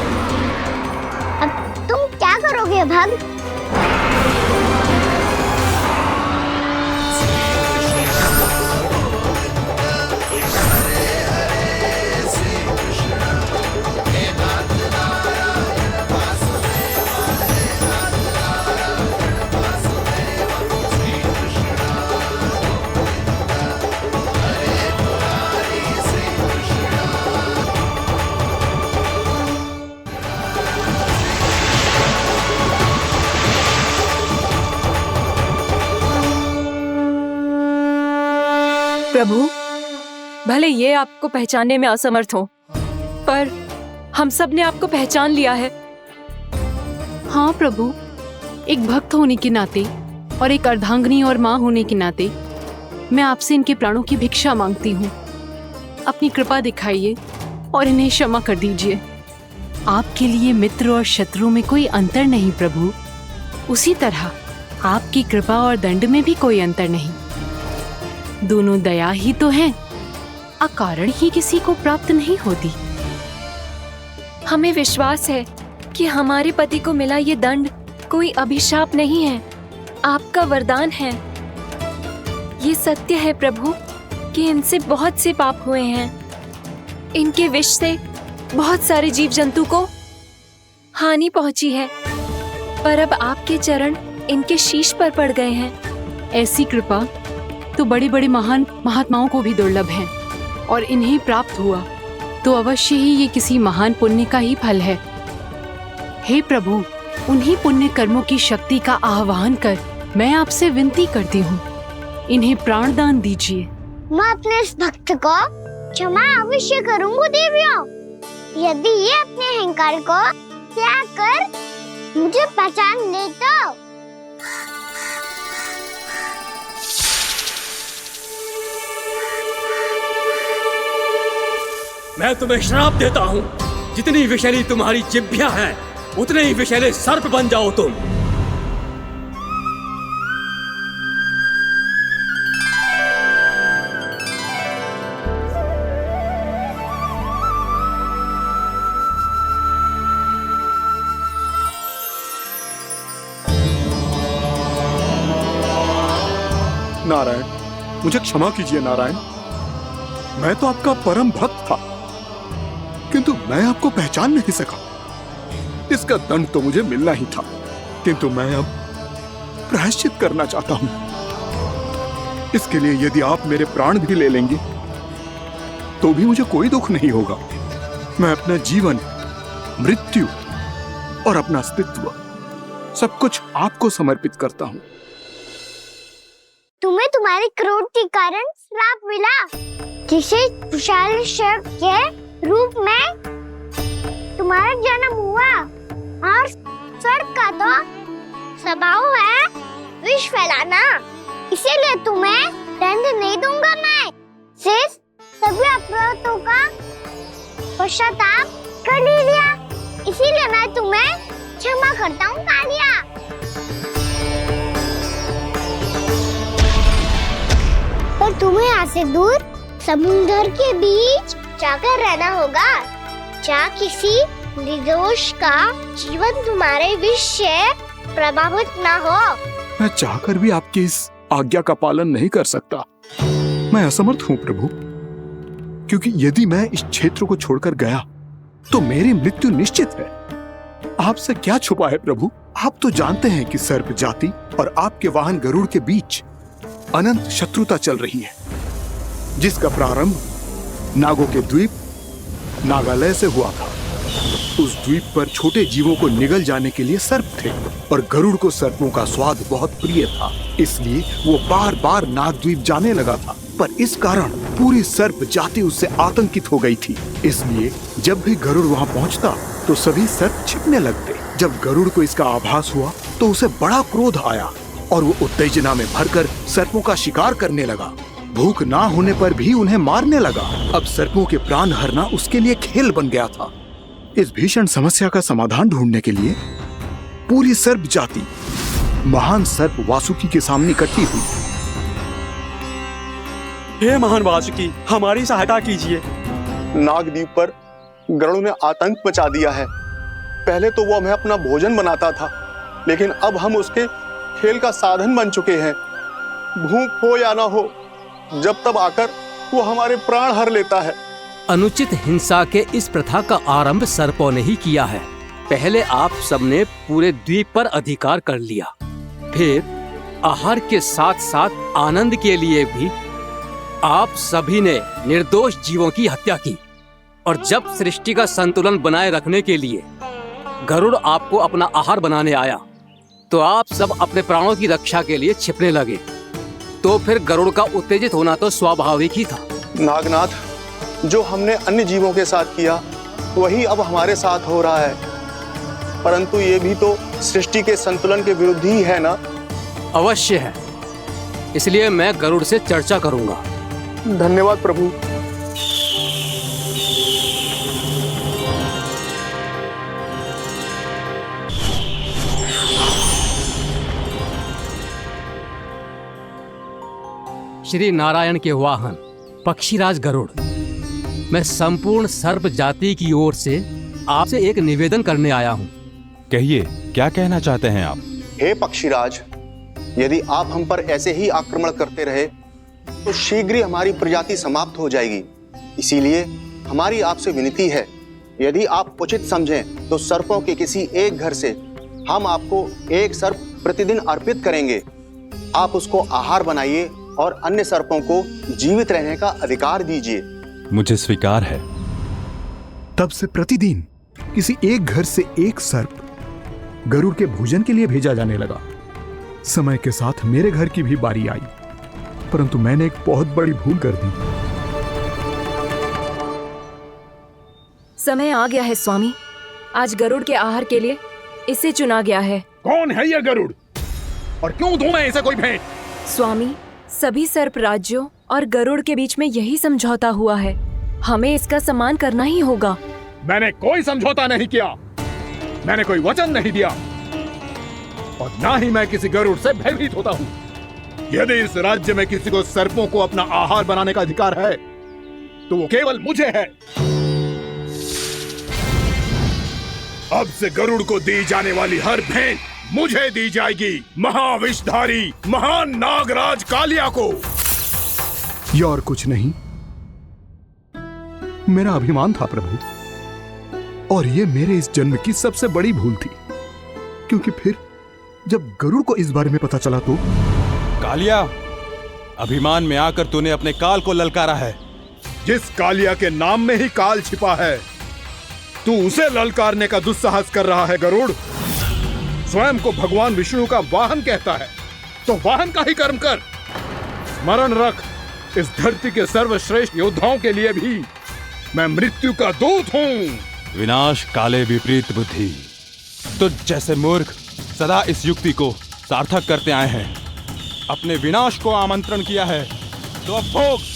करोगे भक्त? प्रभु, भले ये आपको पहचानने में असमर्थ हो, पर हम सब ने आपको पहचान लिया है। हाँ प्रभु, एक भक्त होने के नाते और एक अर्धांगिनी और माँ होने के नाते मैं आपसे इनके प्राणों की भिक्षा मांगती हूँ। अपनी कृपा दिखाइए और इन्हें क्षमा कर दीजिए। आपके लिए मित्र और शत्रु में कोई अंतर नहीं प्रभु। उसी तरह आपकी कृपा और दंड में भी कोई अंतर नहीं। दोनों दया ही तो हैं, अकारण ही किसी को प्राप्त नहीं होती। हमें विश्वास है कि हमारे पति को मिला ये दंड कोई अभिशाप नहीं है, आपका वरदान है। ये सत्य है प्रभु कि इनसे बहुत से पाप हुए हैं। इनके विष से बहुत सारे जीव जंतु को हानि पहुंची है, पर अब आपके चरण इनके शीश पर पड़ गए हैं। ऐसी कृपा तो बड़े बड़े महान महात्माओं को भी दुर्लभ है, और इन्हें प्राप्त हुआ तो अवश्य ही ये किसी महान पुण्य का ही फल है। हे प्रभु, उन्हीं पुण्य कर्मों की शक्ति का आह्वान कर मैं आपसे विनती करती हूँ, इन्हें प्राण दान दीजिए। मैं अपने इस भक्त को क्षमा अवश्य करूंगा देवियों, यदि ये अपने अहंकार को त्याग कर मुझे पहचान ले तो। मैं तुम्हें श्राप देता हूँ, जितनी विषैली तुम्हारी जिह्वा है उतने ही विषैले सर्प बन जाओ तुम। नारायण, मुझे क्षमा कीजिए नारायण। मैं तो आपका परम भक्त था, किंतु मैं आपको पहचान नहीं सका। इसका दंड तो मुझे मिलना ही था, किंतु मैं अब प्रायश्चित करना चाहता हूं। इसके लिए यदि आप मेरे प्राण भी ले लेंगे तो भी मुझे कोई दुख नहीं होगा। मैं अपना जीवन, मृत्यु और अपना अस्तित्व सब कुछ आपको समर्पित करता हूं। तुम्हें तुम्हारी क्रोध के कारण श्राप मिला, जिसे विशाल सर्प के रूप में तुम्हारा जन्म हुआ, और सर्प का तो स्वभाव है विष फैलाना। इसीलिए तुम्हें दंड नहीं दूंगा मैं, सिर्फ सभी अपराधों का पश्चाताप कर लिया। इसीलिए मैं तुम्हें क्षमा करता हूँ कालिया। पर तुम्हें यहाँ से दूर समुद्र के बीच जाकर रहना होगा, जहाँ किसी निर्दोष का जीवन तुम्हारे विष से प्रभावित ना हो। मैं चाहकर भी आपकी इस आज्ञा का पालन नहीं कर सकता। मैं असमर्थ हूँ प्रभु, क्योंकि यदि मैं इस क्षेत्र को छोड़कर गया तो मेरी मृत्यु निश्चित है। आपसे क्या छुपा है प्रभु? आप तो जानते हैं कि सर्प जाति और आपके वाहन गरुड़ के बीच अनंत शत्रुता चल रही है, जिसका प्रारंभ नागों के द्वीप नागालय से हुआ था। उस द्वीप पर छोटे जीवों को निगल जाने के लिए सर्प थे, और गरुड़ को सर्पों का स्वाद बहुत प्रिय था, इसलिए वो बार बार नागद्वीप जाने लगा था। पर इस कारण पूरी सर्प जाति उससे आतंकित हो गई थी। इसलिए जब भी गरुड़ वहां पहुंचता तो सभी सर्प छिपने लगते। जब गरुड़ को इसका आभास हुआ तो उसे बड़ा क्रोध आया, और वो उत्तेजना में भरकर सर्पों का शिकार करने लगा। भूख ना होने पर भी उन्हें मारने लगा। अब सर्पों के प्राण हरना उसके लिए खेल बन गया था। इस भीषण समस्या का समाधान ढूंढने के लिए पूरी सर्प जाति महान सर्प वासुकी के सामने इकट्ठी हुई। हे महान वासुकी, हमारी सहायता कीजिए। नागद्वीप पर गरुड़ ने आतंक मचा दिया है। पहले तो वो हमें अपना भोजन बनाता था, लेकिन अब हम उसके खेल का साधन बन चुके हैं। भूख हो या ना हो, जब तब आकर वो हमारे प्राण हर लेता है। अनुचित हिंसा के इस प्रथा का आरंभ सर्पों ने ही किया है। पहले आप सबने पूरे द्वीप पर अधिकार कर लिया, फिर आहार के साथ साथ आनंद के लिए भी आप सभी ने निर्दोष जीवों की हत्या की। और जब सृष्टि का संतुलन बनाए रखने के लिए गरुड़ आपको अपना आहार बनाने आया, तो आप सब अपने प्राणों की रक्षा के लिए छिपने लगे। तो फिर गरुड़ का उत्तेजित होना तो स्वाभाविक ही था। नागनाथ, जो हमने अन्य जीवों के साथ किया वही अब हमारे साथ हो रहा है, परंतु ये भी तो सृष्टि के संतुलन के विरुद्ध ही है ना? अवश्य है, इसलिए मैं गरुड़ से चर्चा करूंगा। धन्यवाद प्रभु। श्री नारायण के वाहन पक्षीराज गरुड़, मैं संपूर्ण सर्प जाति की ओर से आपसे एक निवेदन करने आया हूँ। कहिए, क्या कहना चाहते हैं आप? हे पक्षीराज, यदि आप हम पर ऐसे ही आक्रमण करते रहे तो शीघ्र ही हमारी प्रजाति समाप्त हो जाएगी। इसीलिए हमारी आपसे विनती है, यदि आप उचित समझें तो सर्पों के किसी एक घर से हम आपको एक सर्प प्रतिदिन अर्पित करेंगे। आप उसको आहार बनाइए और अन्य सर्पों को जीवित रहने का अधिकार दीजिए। मुझे स्वीकार है। तब से प्रतिदिन किसी एक घर से एक सर्प गरुड़ के भोजन के लिए भेजा जाने लगा। समय के साथ मेरे घर की भी बारी आई, परंतु मैंने एक बहुत बड़ी भूल कर दी। समय आ गया है स्वामी, आज गरुड़ के आहार के लिए इसे चुना गया है। कौन है यह गरुड़ और क्यों दूं मैं इसे कोई भेंट? स्वामी, सभी सर्प राज्यों और गरुड़ के बीच में यही समझौता हुआ है, हमें इसका सम्मान करना ही होगा। मैंने कोई समझौता नहीं किया, मैंने कोई वचन नहीं दिया और ना ही मैं किसी गरुड़ से भयभीत होता हूँ। यदि इस राज्य में किसी को सर्पों को अपना आहार बनाने का अधिकार है तो वो केवल मुझे है। अब से गरुड़ को दी जाने वाली हर भेंट मुझे दी जाएगी, महाविषधारी महान नागराज कालिया को। ये और कुछ नहीं, मेरा अभिमान था प्रभु, और ये मेरे इस जन्म की सबसे बड़ी भूल थी, क्योंकि फिर जब गरुड़ को इस बारे में पता चला तो। कालिया, अभिमान में आकर तूने अपने काल को ललकारा है। जिस कालिया के नाम में ही काल छिपा है, तू उसे ललकारने का दुस्साहस कर रहा है गरुड़। स्वयं को भगवान विष्णु का वाहन कहता है तो वाहन का ही कर्म कर। स्मरण रख, इस धरती के सर्वश्रेष्ठ योद्धाओं के लिए भी मैं मृत्यु का दूत हूँ। विनाश काले विपरीत बुद्धि। तुझ जैसे मूर्ख सदा इस युक्ति को सार्थक करते आए हैं। अपने विनाश को आमंत्रण किया है तो अब भोग।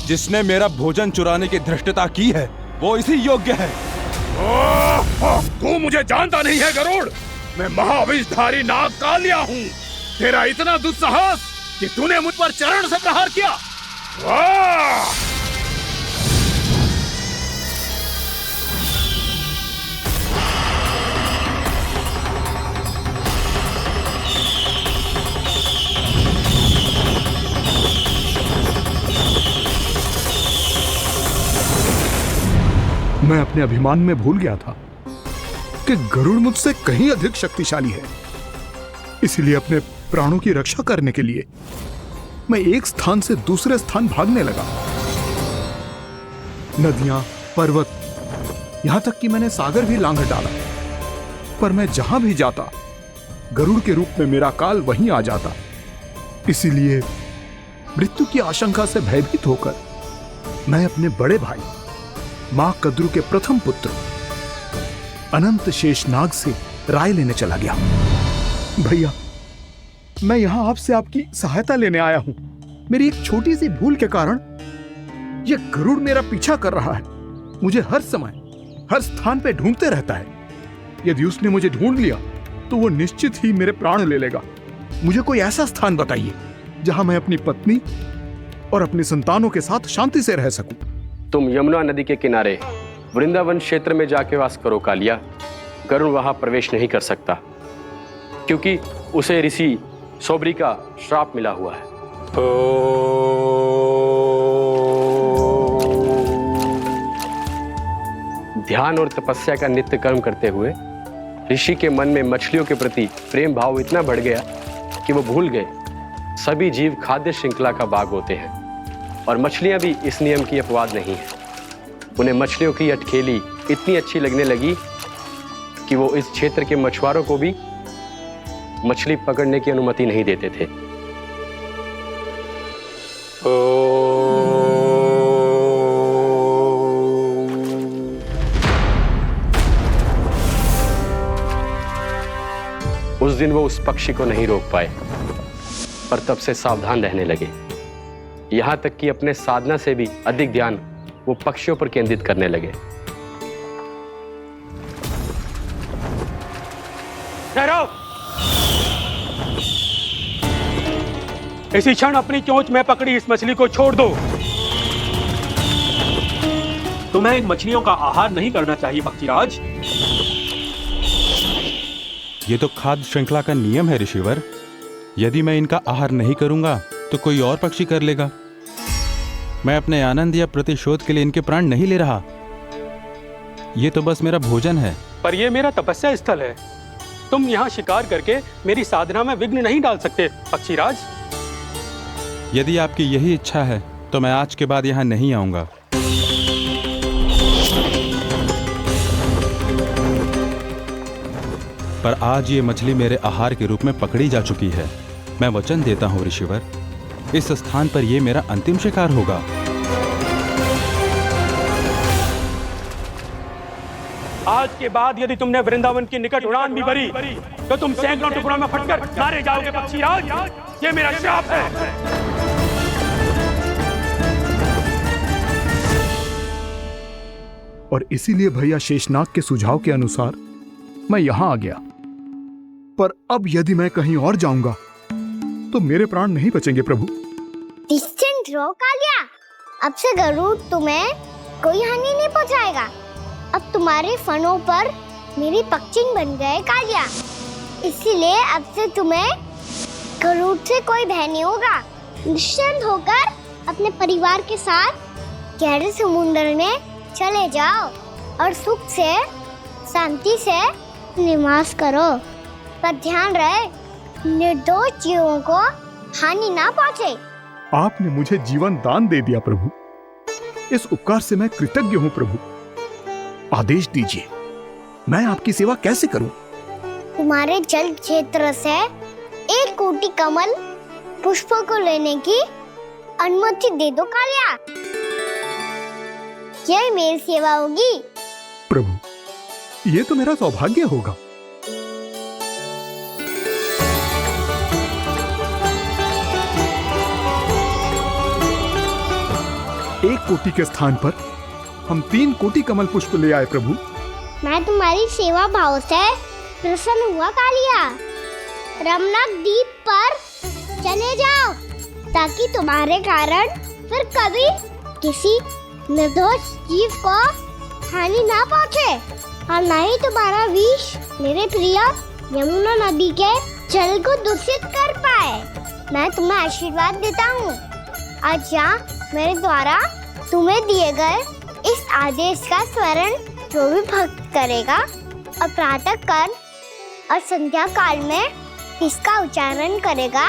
जिसने मेरा भोजन चुराने की धृष्टता की है वो इसी योग्य है। तू मुझे जानता नहीं है गरुड़, मैं महाविषधारी नाग कालिया हूँ। तेरा इतना दुस्साहस कि तूने मुझ पर चरण से प्रहार किया। मैं अपने अभिमान में भूल गया था कि गरुड़ मुझसे कहीं अधिक शक्तिशाली है। इसलिए अपने प्राणों की रक्षा करने के लिए मैं एक स्थान से दूसरे स्थान भागने लगा। नदियां, पर्वत, यहां तक कि मैंने सागर भी लांघ डाला, पर मैं जहां भी जाता गरुड़ के रूप में मेरा काल वहीं आ जाता। इसीलिए मृत्यु की आशंका से भयभीत होकर मैं अपने बड़े भाई मां कद्रू के प्रथम पुत्र अनंत शेषनाग से राय लेने चला गया। भैया, मैं यहाँ आपसे आपकी सहायता लेने आया हूँ। मेरी एक छोटी सी भूल के कारण यह गरुड़ मेरा पीछा कर रहा है। मुझे हर समय हर स्थान पे ढूंढते रहता है। यदि उसने मुझे ढूंढ लिया तो वो निश्चित ही मेरे प्राण ले लेगा। मुझे कोई ऐसा स्थान बताइए जहां मैं अपनी पत्नी और अपनी संतानों के साथ शांति से रह सकूं। तुम यमुना नदी के किनारे वृंदावन क्षेत्र में जाके वास करो कालिया। गरुड़ वहां प्रवेश नहीं कर सकता क्योंकि उसे ऋषि सोबरी का श्राप मिला हुआ है। ध्यान और तपस्या का नित्य कर्म करते हुए ऋषि के मन में मछलियों के प्रति प्रेम भाव इतना बढ़ गया कि वो भूल गए सभी जीव खाद्य श्रृंखला का भाग होते हैं और मछलियां भी इस नियम की अपवाद नहीं है। उन्हें मछलियों की अटखेली इतनी अच्छी लगने लगी कि वो इस क्षेत्र के मछुआरों को भी मछली पकड़ने की अनुमति नहीं देते थे। उस दिन वो उस पक्षी को नहीं रोक पाए, पर तब से सावधान रहने लगे। यहां तक कि अपने साधना से भी अधिक ध्यान वो पक्षियों पर केंद्रित करने लगे। ठहरो! इसी क्षण अपनी चोंच में पकड़ी इस मछली को छोड़ दो। तुम्हें इन मछलियों का आहार नहीं करना चाहिए पक्षीराज। ये तो खाद्य श्रृंखला का नियम है ऋषिवर। यदि मैं इनका आहार नहीं करूंगा तो कोई और पक्षी कर लेगा। मैं अपने आनंद या प्रतिशोध के लिए इनके प्राण नहीं ले रहा। ये तो बस मेरा भोजन है। पर यह मेरा तपस्या स्थल है। तुम यहाँ शिकार करके मेरी साधना में विघ्न नहीं डाल सकते पक्षीराज। यदि आपकी यही इच्छा है तो मैं आज के बाद यहाँ नहीं आऊंगा। पर आज ये मछली मेरे आहार के रूप में पकड़ी जा चुकी है। मैं वचन देता हूँ ऋषिवर, इस स्थान पर यह मेरा अंतिम शिकार होगा। आज के बाद यदि तुमने वृंदावन की निकट उड़ान भी भरी तो तुम सैकड़ों टुकड़ों में फटकर मारे जाओगे पक्षीराज। ये मेरा श्राप है। और इसीलिए भैया शेषनाग के सुझाव के अनुसार मैं यहां आ गया। पर अब यदि मैं कहीं और जाऊंगा तो मेरे प्राण नहीं बचेंगे प्रभु। निश्चिंत रहो कालिया, अब से गरुड़ तुम्हें कोई हानि नहीं पहुंचाएगा। अब तुम्हारे फनों पर मेरी पक्षिंग बन गए कालिया, इसीलिए अब से तुम्हें गरुड़ से कोई भय नहीं होगा। निश्चिंत होकर अपने परिवार के साथ गहरे समुद्र में चले जाओ और सुख से शांति से निवास करो। पर ध्यान रहे निर्दोष जीवों को हानि ना पहुंचे। आपने मुझे जीवन दान दे दिया प्रभु, इस उपकार से मैं कृतज्ञ हूँ प्रभु। आदेश दीजिए, मैं आपकी सेवा कैसे करूं? तुम्हारे जल क्षेत्र से 1 कोटि कमल पुष्पों को लेने की अनुमति दे दो कालिया। यही मेरी सेवा होगी। प्रभु, ये तो मेरा सौभाग्य होगा। एक कोटि के स्थान पर हम 3 कोटि कमल पुष्प ले आए प्रभु। मैं तुम्हारी सेवा भाव से प्रसन्न हुआ कालिया। रमनाक द्वीप पर चले जाओ ताकि तुम्हारे कारण फिर कभी किसी निर्दोष जीव को हानि ना पहुंचे और न ही तुम्हारा विष मेरे प्रिय यमुना नदी के जल को दूषित कर पाए। मैं तुम्हें आशीर्वाद देता हूँ। आज यहाँ मेरे द्वारा तुम्हें दिए गए इस आदेश का स्मरण जो भी भक्त करेगा और प्रातः काल और संध्या काल में इसका उच्चारण करेगा,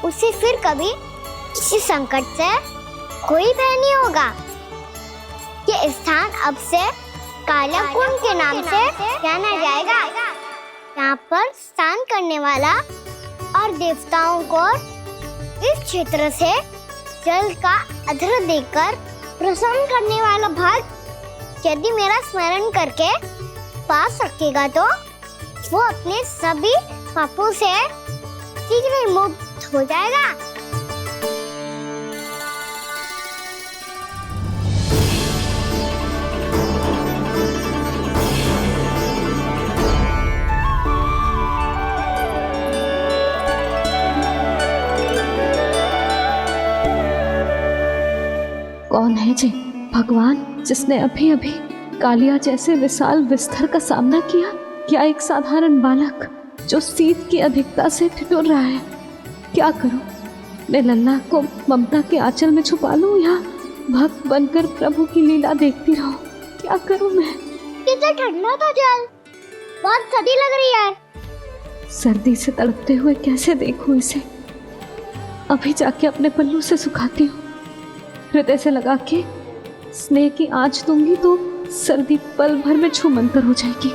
उसे फिर कभी किसी संकट से कोई भय नहीं होगा। ये स्थान अब से काला कुंड के नाम से जाना जाएगा। यहाँ पर स्नान करने वाला और देवताओं को इस क्षेत्र से जल का अधर देकर प्रसन्न करने वाला भक्त यदि मेरा स्मरण करके पास रखेगा तो वो अपने सभी पापों से शीघ्र ही मुक्त हो जाएगा। कौन है जी भगवान जिसने अभी अभी कालिया जैसे विशाल विस्तर का सामना किया? क्या एक साधारण बालक जो शीत की अधिकता से ठिठुर रहा है? क्या करूं? मैं लल्ला को ममता के आंचल में छुपा लूं या भक्त बनकर प्रभु की लीला देखती रहूं? क्या करूं मैं? कितना ठंडा था जल, बहुत सर्दी लग रही है। सर्दी से तड़पते हुए कैसे देखूं इसे? अभी जाके अपने पल्लू से सुखाती हूँ। हृदय से लगा के स्नेह की आंच दूंगी तो सर्दी पल भर में छूमंतर हो जाएगी।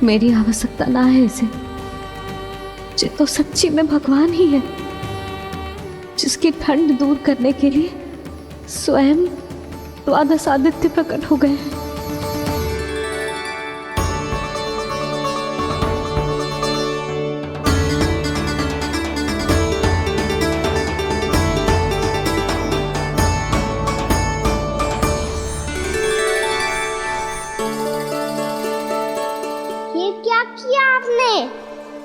मेरी आवश्यकता ना है इसे। ये तो सच्ची में भगवान ही है जिसकी ठंड दूर करने के लिए स्वयं द्वादश आदित्य प्रकट हो गए हैं।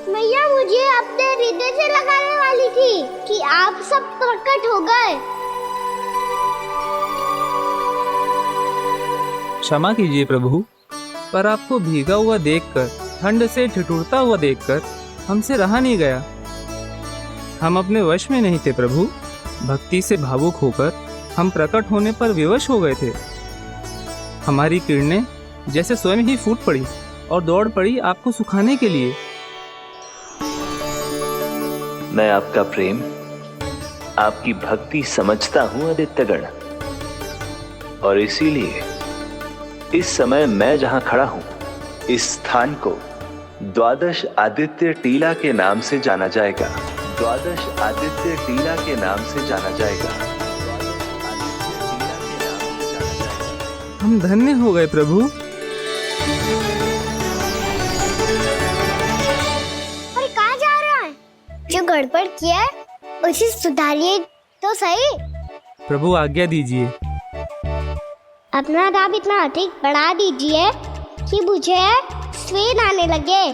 मैया मुझे अपने हृदय से लगाने वाली थी कि आप सब प्रकट हो गए। क्षमा कीजिए प्रभु, पर आपको भीगा हुआ देखकर, ठंड से ठिठुरता हुआ देखकर हमसे रहा नहीं गया। हम अपने वश में नहीं थे प्रभु। भक्ति से भावुक होकर हम प्रकट होने पर विवश हो गए थे। हमारी किरणें जैसे स्वयं ही फूट पड़ी और दौड़ पड़ी आपको सुखाने के लिए। मैं आपका प्रेम, आपकी भक्ति समझता हूं आदित्यगण, और इसीलिए इस समय मैं जहां खड़ा हूं, इस स्थान को द्वादश आदित्य टीला के नाम से जाना जाएगा। द्वादश आदित्य टीला के नाम से जाना जाएगा। हम धन्य हो गए प्रभु। पर कहाँ जा रहा है? जो गड़बड़ किया उसे सुधारिए तो सही। प्रभु आज्ञा दीजिए। अपना दाम इतना अधिक बढ़ा दीजिए कि मुझे स्वेद आने लगे,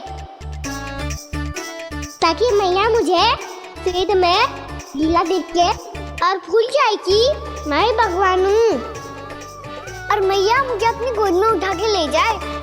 ताकि मैया मुझे स्वेद में लीला देख के और भूल जाए कि मैं ही भगवान हूँ, और मैया मुझे अपनी गोद में उठा के ले जाए।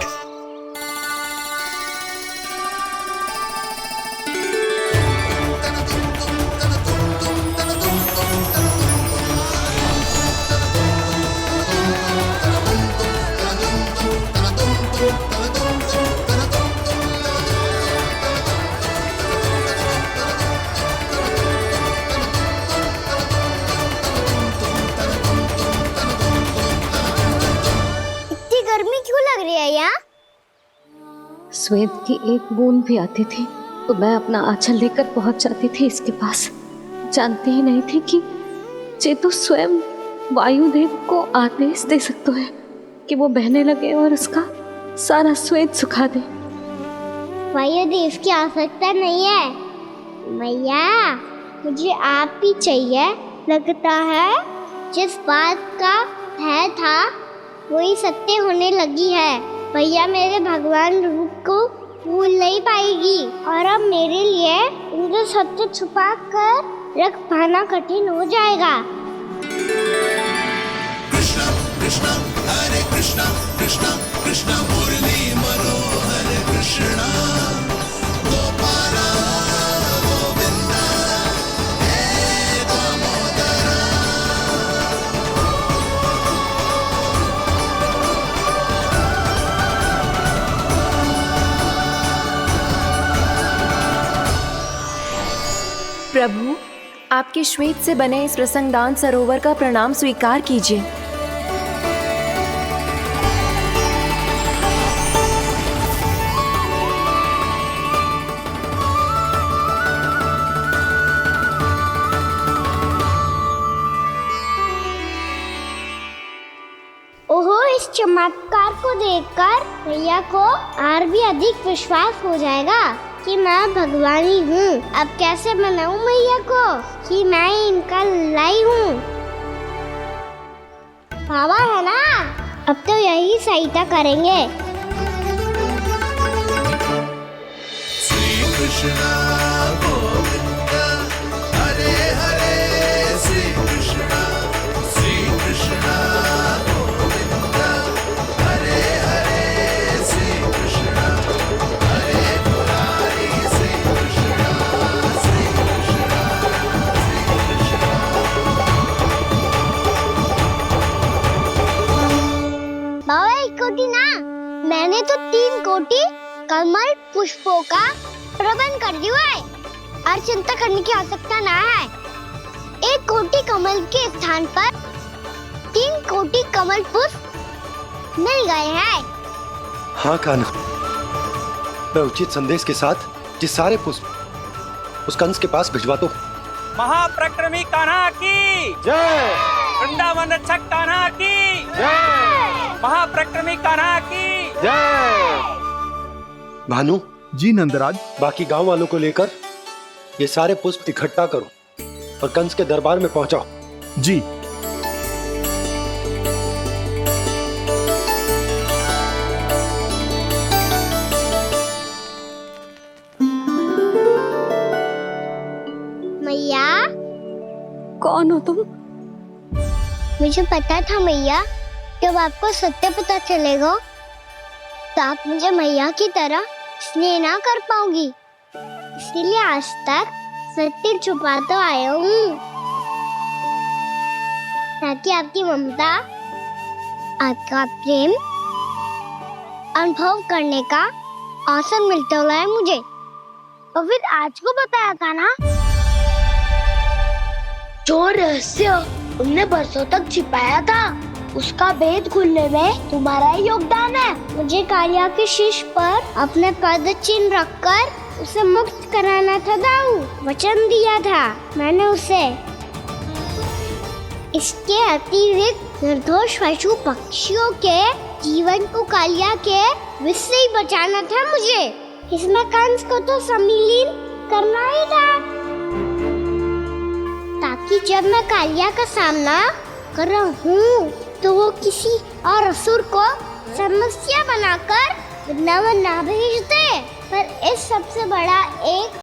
स्वेद की एक बूंद भी आती थी तो मैं अपना आंचल लेकर पहुंच जाती थी इसके पास। जानती ही नहीं थी कि ये तो स्वयं वायुदेव को आदेश दे सकते हैं कि वो बहने लगे और उसका सारा स्वेद सुखा दे। वायुदेव की आवश्यकता नहीं है मैया, मुझे आप ही चाहिए। लगता है जिस बात का भय था वही सत्य होने लगी है। भैया मेरे भगवान रूप को भूल नहीं पाएगी, और अब मेरे लिए उनके सत्य छुपा कर रख पाना कठिन हो जाएगा। कृष्णा कृष्णा हरे कृष्णा कृष्णा कृष्णा मुरली मनोहर कृष्णा गोपाला गोविंदा हे दामोदरा। प्रभु, आपके श्वेत से बने इस प्रसंगदान सरोवर का प्रणाम स्वीकार कीजिए। ओहो, इस चमत्कार को देखकर भैया को और भी अधिक विश्वास हो जाएगा कि मैं भगवानी हूँ। अब कैसे मनाऊं मैया को कि मैं इनका लाई हूँ। बाबा है ना, अब तो यही सहायता करेंगे। श्री कृष्ण गोविंद हरे हरे, श्री कृष्ण गोविंद हरे हरे, श्री कृष्ण हरे मुरारी, श्री कृष्ण श्री कृष्ण श्री बाबा एक कोटी ना, मैंने तो 3 कोटी कमल पुष्पों का प्रबंध कर दिया है और चिंता करने की आवश्यकता ना है। 1 कोटी कमल के स्थान पर 3 कोटी कमल पुष्प मिल गए हैं। हाँ कान्हा, मैं उचित संदेश के साथ ये सारे पुष्प उस कंस के पास भिजवा दो। महाप्रक्रमी कान्हा की जय, वृंदावन रक्षक कान्हा की जय, महाप्रक्रमी कान्हा की जय। भानु जी नंदराज, बाकी गांव वालों को लेकर ये सारे पुष्प इकट्ठा करो और कंस के दरबार में पहुंचाओ। जी। मैया, कौन हो तुम? मुझे पता था मैया, जब आपको सत्य पता चलेगा तो आप मुझे मैया की तरह स्नेह ना कर पाओगी, इसलिए आज तक सत्य छुपाता आया हूँ ताकि आपकी ममता, आपका प्रेम अनुभव करने का अवसर मिलता हुआ है मुझे। और फिर आज को बताया था ना, जो रहस्य तुमने बरसों तक छिपाया था, उसका भेद खुलने में तुम्हारा ही योगदान है। मुझे कालिया के शीश पर अपने पद चिन्ह रखकर उसे मुक्त कराना था दाऊ, वचन दिया था मैंने उसे। इसके अतिरिक्त निर्दोष पशु पक्षियों के जीवन को कालिया के विष से ही बचाना था मुझे। इसमें कंस को तो सम्मिलित करना ही था, ताकि जब मैं कालिया का सामना कर रहा हूँ तो वो किसी और असुर को समस्या बनाकर वृंदावन ना भेज दे। पर इस सबसे बड़ा एक